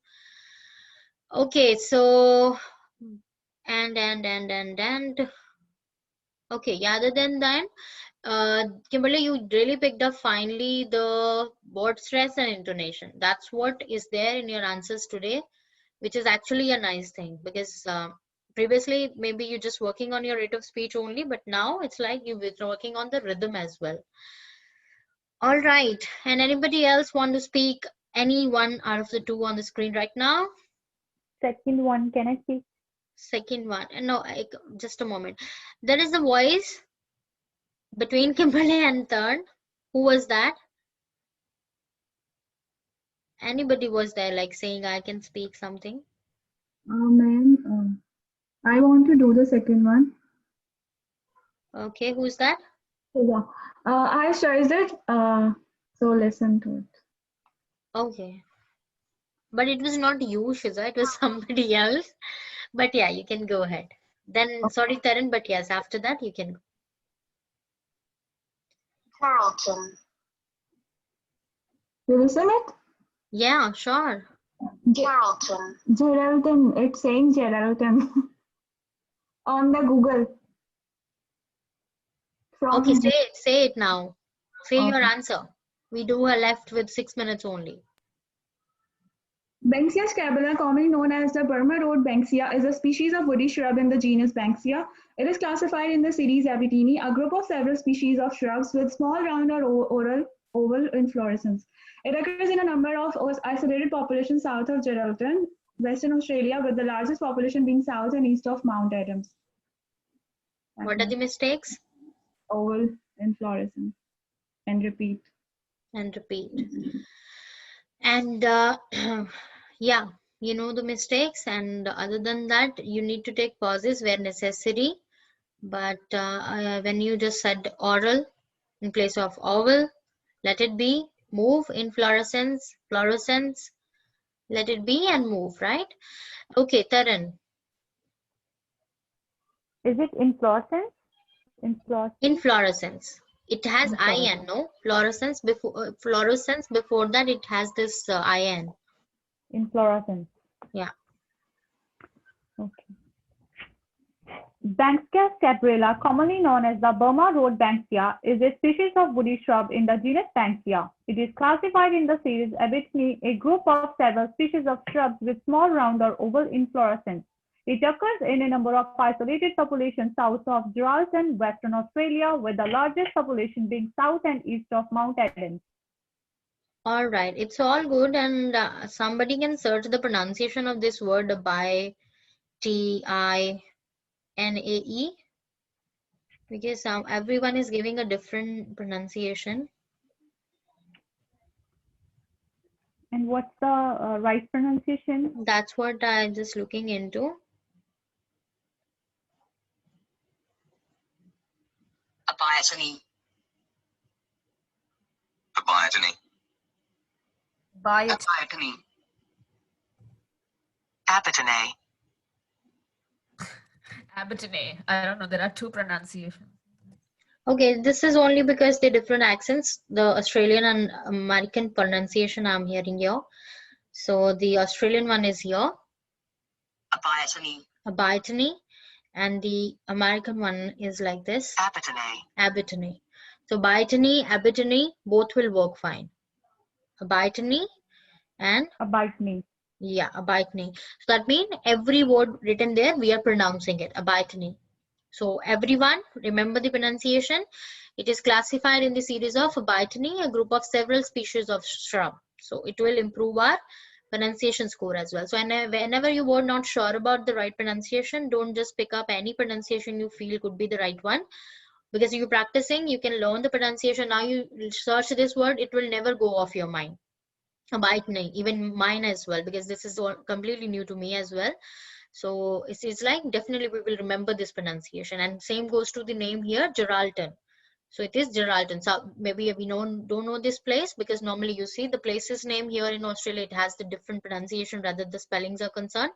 Okay, so and okay, yeah, other than that, Kimberly, you really picked up finally the word stress and intonation. That's what is there in your answers today, which is actually a nice thing, because previously maybe you're just working on your rate of speech only, but now it's like you're working on the rhythm as well. All right, and anybody else want to speak? Any one out of the two on the screen right now? Second one, can I speak? Second one, no, just a moment. There is a voice between Kimberly and third. Who was that? Anybody was there like saying I can speak something? Ma'am, I want to do the second one. Okay, who's that? Yeah. I choose it. So listen to it. Okay. But it was not you, Shiza, it was somebody else. But yeah, you can go ahead. Then, sorry, Taran, but yes, after that you can go. Carlton. You listen it? Yeah, sure. Carlton. Geraldton. It's saying Geraldton on the Google. Okay, say it now. Say your Okay. answer. We do are left with 6 minutes only. Banksia scrabella, commonly known as the Burma road banksia, is a species of woody shrub in the genus Banksia. It is classified in the series Abitini, a group of several species of shrubs with small round or oval inflorescence. It occurs in a number of isolated populations south of Geraldton, Western Australia, with the largest population being south and east of Mount Adams. What are the mistakes? Oval inflorescence. And repeat. And repeat. And yeah, you know the mistakes, and other than that, you need to take pauses where necessary. But when you just said oral in place of oval, let it be. Move in fluorescence, fluorescence, let it be and move, right? Okay, Taran. Is it inflorescence? Inflorescence? Inflorescence. It has Inflorescence. IN, no? Fluorescence before that it has this IN. Inflorescence. Yeah. Okay. Banksia scabrella, commonly known as the Burma road banksia, is a species of woody shrub in the genus Banksia. It is classified in the series Abyssinae, a group of several species of shrubs with small round or oval inflorescence. It occurs in a number of isolated populations south of Geraldton, Western Australia, with the largest population being south and east of Mount Adams. All right, it's all good, and somebody can search the pronunciation of this word by TINAE, because everyone is giving a different pronunciation. And what's the right pronunciation? That's what I'm just looking into. Abiatony. Abiatony. Abiatony. Abiatony. Abiatone. I don't know. There are two pronunciations. Okay, this is only because the different accents, the Australian and American pronunciation I'm hearing here. So the Australian one is here, Abiatony. Abiatony, and the American one is like this, Abiatony. Abiatony. So Abiatony, Abiatony, both will work fine. Abiatony and Abiatony. Yeah, Abiatony. So that means every word written there, we are pronouncing it, Abiatony. So everyone, remember the pronunciation. It is classified in the series of Abiatony, a group of several species of shrub. So it will improve our pronunciation score as well. So whenever you were not sure about the right pronunciation, don't just pick up any pronunciation you feel could be the right one. Because you're practicing, you can learn the pronunciation. Now you search this word, it will never go off your mind. Abiatony, even mine as well, because this is all completely new to me as well. So it's like definitely we will remember this pronunciation, and same goes to the name here, Geraldton. So it is Geraldton. So maybe we don't know this place, because normally you see the place's name here in Australia, it has the different pronunciation rather the spellings are concerned.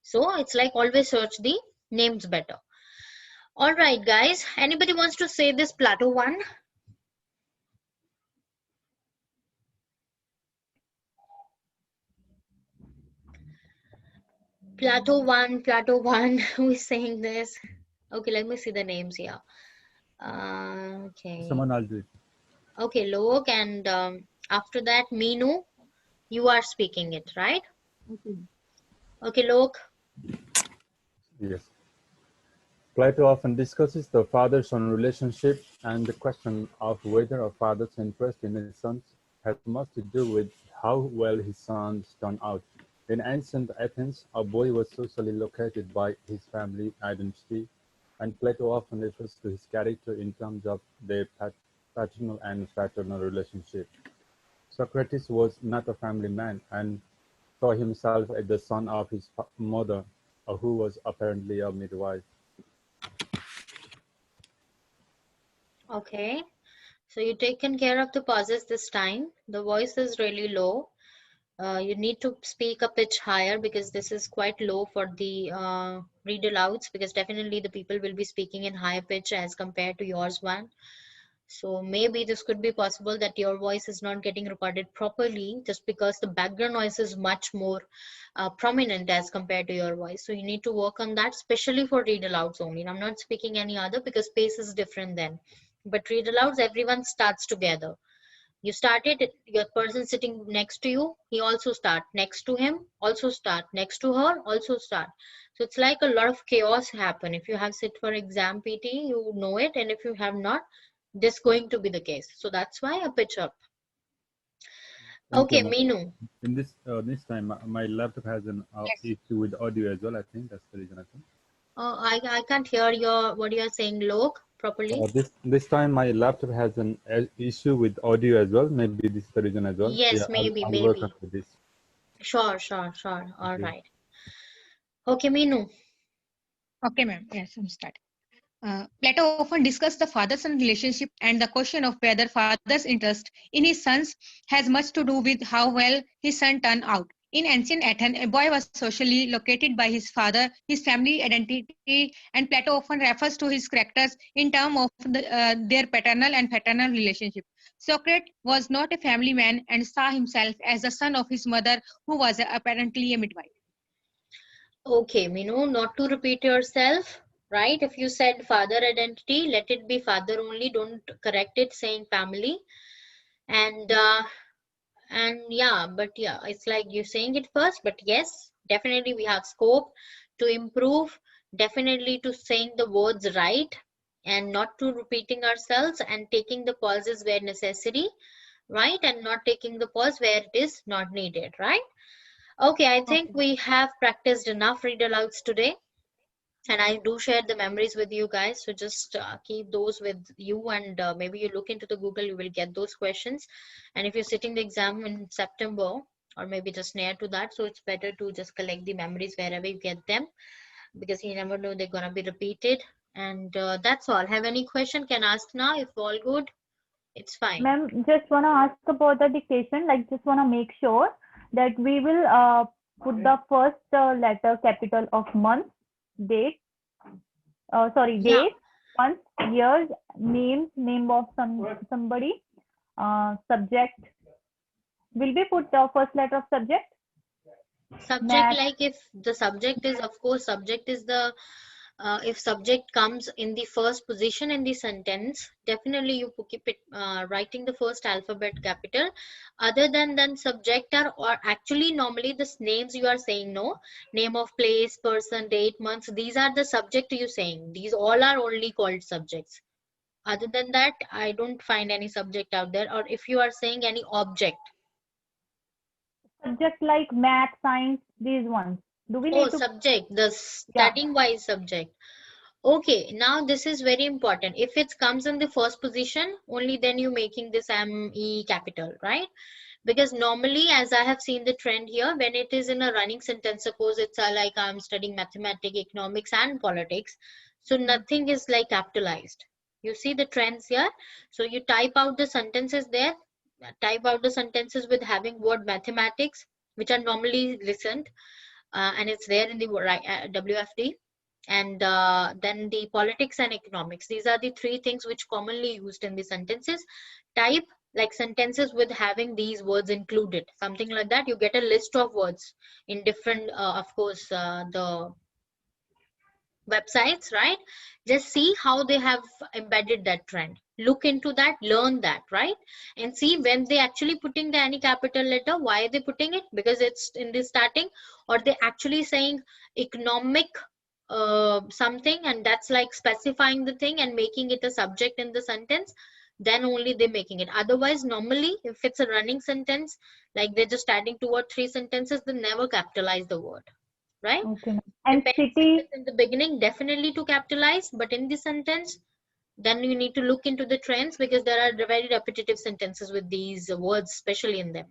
So it's like always search the names better. All right, guys. Anybody wants to say this Plateau one? Plateau one, who is saying this? Okay, let me see the names here. Okay. Someone I'll do it. Okay, Lok, and after that, Meenu, you are speaking it, right? Okay, Lok. Yes. Plato often discusses the father-son relationship, and the question of whether a father's interest in his sons has much to do with how well his sons turn out. In ancient Athens, a boy was socially located by his family identity, and Plato often refers to his character in terms of their paternal and fraternal relationship. Socrates was not a family man and saw himself as the son of his mother, who was apparently a midwife. Okay, so you've taken care of the pauses this time. The voice is really low. You need to speak a pitch higher, because this is quite low for the read alouds, because definitely the people will be speaking in higher pitch as compared to yours one. So maybe this could be possible that your voice is not getting recorded properly just because the background noise is much more prominent as compared to your voice. So you need to work on that, especially for read alouds only. And I'm not speaking any other, because space is different then. But read alouds, everyone starts together. You started, your person sitting next to you, he also start, next to him also start, next to her also start. So it's like a lot of chaos happen. If you have sit for exam PT, you know it, and if you have not, this going to be the case. So that's why I pitch up. Okay, Meenu. In this time, my laptop has an issue with audio as well. I think that's the reason. I think. I can't hear your what you are saying, Lok. properly? This time my laptop has an issue with audio as well. Maybe this is the reason as well. Yeah, Yes, maybe, I'll work on maybe. with this. Sure, sure, sure. All Okay. right. Okay, Meenu. Okay, ma'am. Yes, I'm starting. Plato often discussed the father-son relationship and the question of whether father's interest in his sons has much to do with how well his son turned out. In ancient Athens, a boy was socially located by his father, his family identity, and Plato often refers to his characters in terms of their paternal and paternal relationship. Socrates was not a family man and saw himself as the son of his mother, who was apparently a midwife. Okay, Meenu, not to repeat yourself, right? If you said father identity, let it be father only. Don't correct it saying family. And yeah, but yeah, it's like you're saying it first, but yes, definitely we have scope to improve, definitely to saying the words right and not to repeating ourselves and taking the pauses where necessary, right? And not taking the pause where it is not needed, right? Okay, I think we have practiced enough read alouds today. And I do share the memories with you guys, so just keep those with you, and maybe you look into the Google, you will get those questions. And if you're sitting the exam in September or maybe just near to that, so it's better to just collect the memories wherever you get them, because you never know they're gonna be repeated. And that's all. Have any question, can ask now. If all good, it's fine. Ma'am, just want to ask about the dictation, like just want to make sure that we will put the first letter capital of month, date, Yeah. date, month, years, name of somebody, subject. Will we put the first letter of subject? Subject, Math. like if the subject is, of course, subject is the if subject comes in the first position in the sentence, definitely you keep it writing the first alphabet capital. Other than subject are, or actually normally the names you are saying, no, name of place, person, date, months, these are the subject you saying. These all are only called subjects. Other than that, I don't find any subject out there. Or if you are saying any object. Subject like math, science, these ones. Do we need to? Subject, the studying wise subject. Okay, now this is very important. If it comes in the first position, only then you making this ME capital, right? Because normally, as I have seen the trend here, when it is in a running sentence, suppose it's like I'm studying mathematics, economics, and politics, so nothing is like capitalized. You see the trends here. So you type out the sentences there, type out the sentences with having word mathematics, which are normally listened, and it's there in the WFD. And then the politics and economics. These are the three things which commonly used in the sentences. Type like sentences with having these words included, something like that. You get a list of words in different, of course, the websites, right? Just see how they have embedded that trend. Look into that, learn that, right? And see when they actually putting the any capital letter, why are they putting it? Because it's in the starting, or they actually saying economic something, and that's like specifying the thing and making it a subject in the sentence, then only they're making it. Otherwise, normally if it's a running sentence, like they're just adding 2 or 3 sentences, they never capitalize the word, right? Okay. And Depends, city. if it's in the beginning, definitely to capitalize, but in the sentence, then you need to look into the trends, because there are very repetitive sentences with these words, especially in them.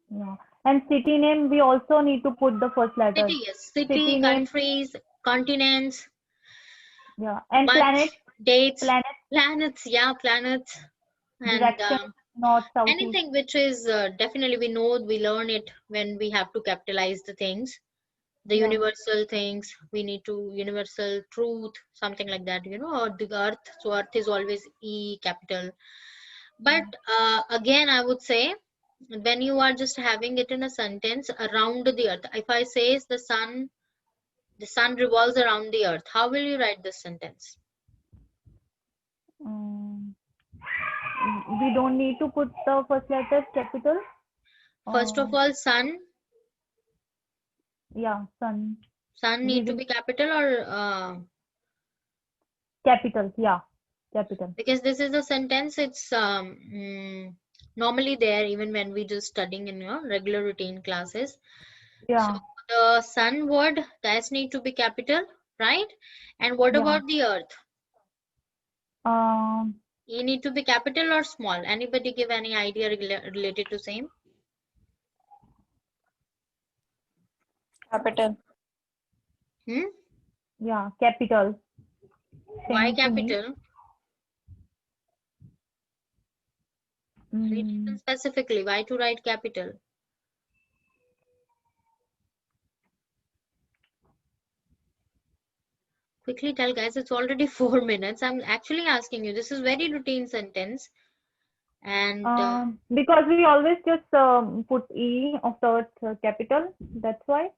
Yeah. And city name, we also need to put the first letter. City, yes. City, countries, continents. Yeah. And months, planet. dates, planets, yeah, planets. And Direction, north, south, anything which is definitely, we know, we learn it when we have to capitalize the things, the universal things. We need to universal truth, something like that, you know, or the earth. So earth is always E capital. But again, I would say, when you are just having it in a sentence, around the earth, if I say the sun revolves around the earth, how will you write this sentence? We don't need to put the first letter capital. First of all, sun. Yeah, sun. Sun need to be capital or capital? Yeah, capital. Because this is a sentence. It's normally there even when we just studying in your regular routine classes. Yeah. So the sun word, that need to be capital, right? And what about the earth? E need to be capital or small? Anybody give any idea related to same? Capital. Hmm? Yeah, capital. Why Same to me. capital? Read specifically. Why to write capital? Quickly tell, guys. It's already 4 minutes. I'm actually asking you. This is very routine sentence. And Because we always just put E of the capital. That's why.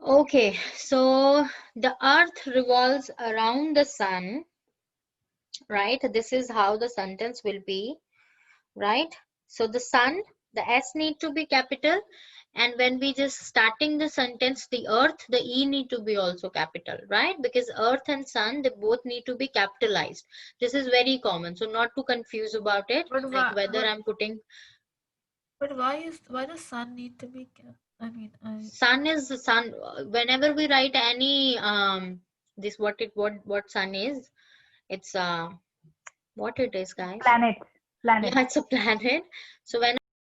okay, so the earth revolves around the sun, right? This is how the sentence will be, right? So the sun, the S need to be capital, and when we just starting the sentence, the earth, the E need to be also capital, right? Because earth and sun, they both need to be capitalized. This is very common, so not to confuse about it, But like why, whether I'm putting. but why does sun need to be? Sun is the sun. Whenever we write any this what sun is, it's what it is, guys. Planet. Yeah, it's a planet. So when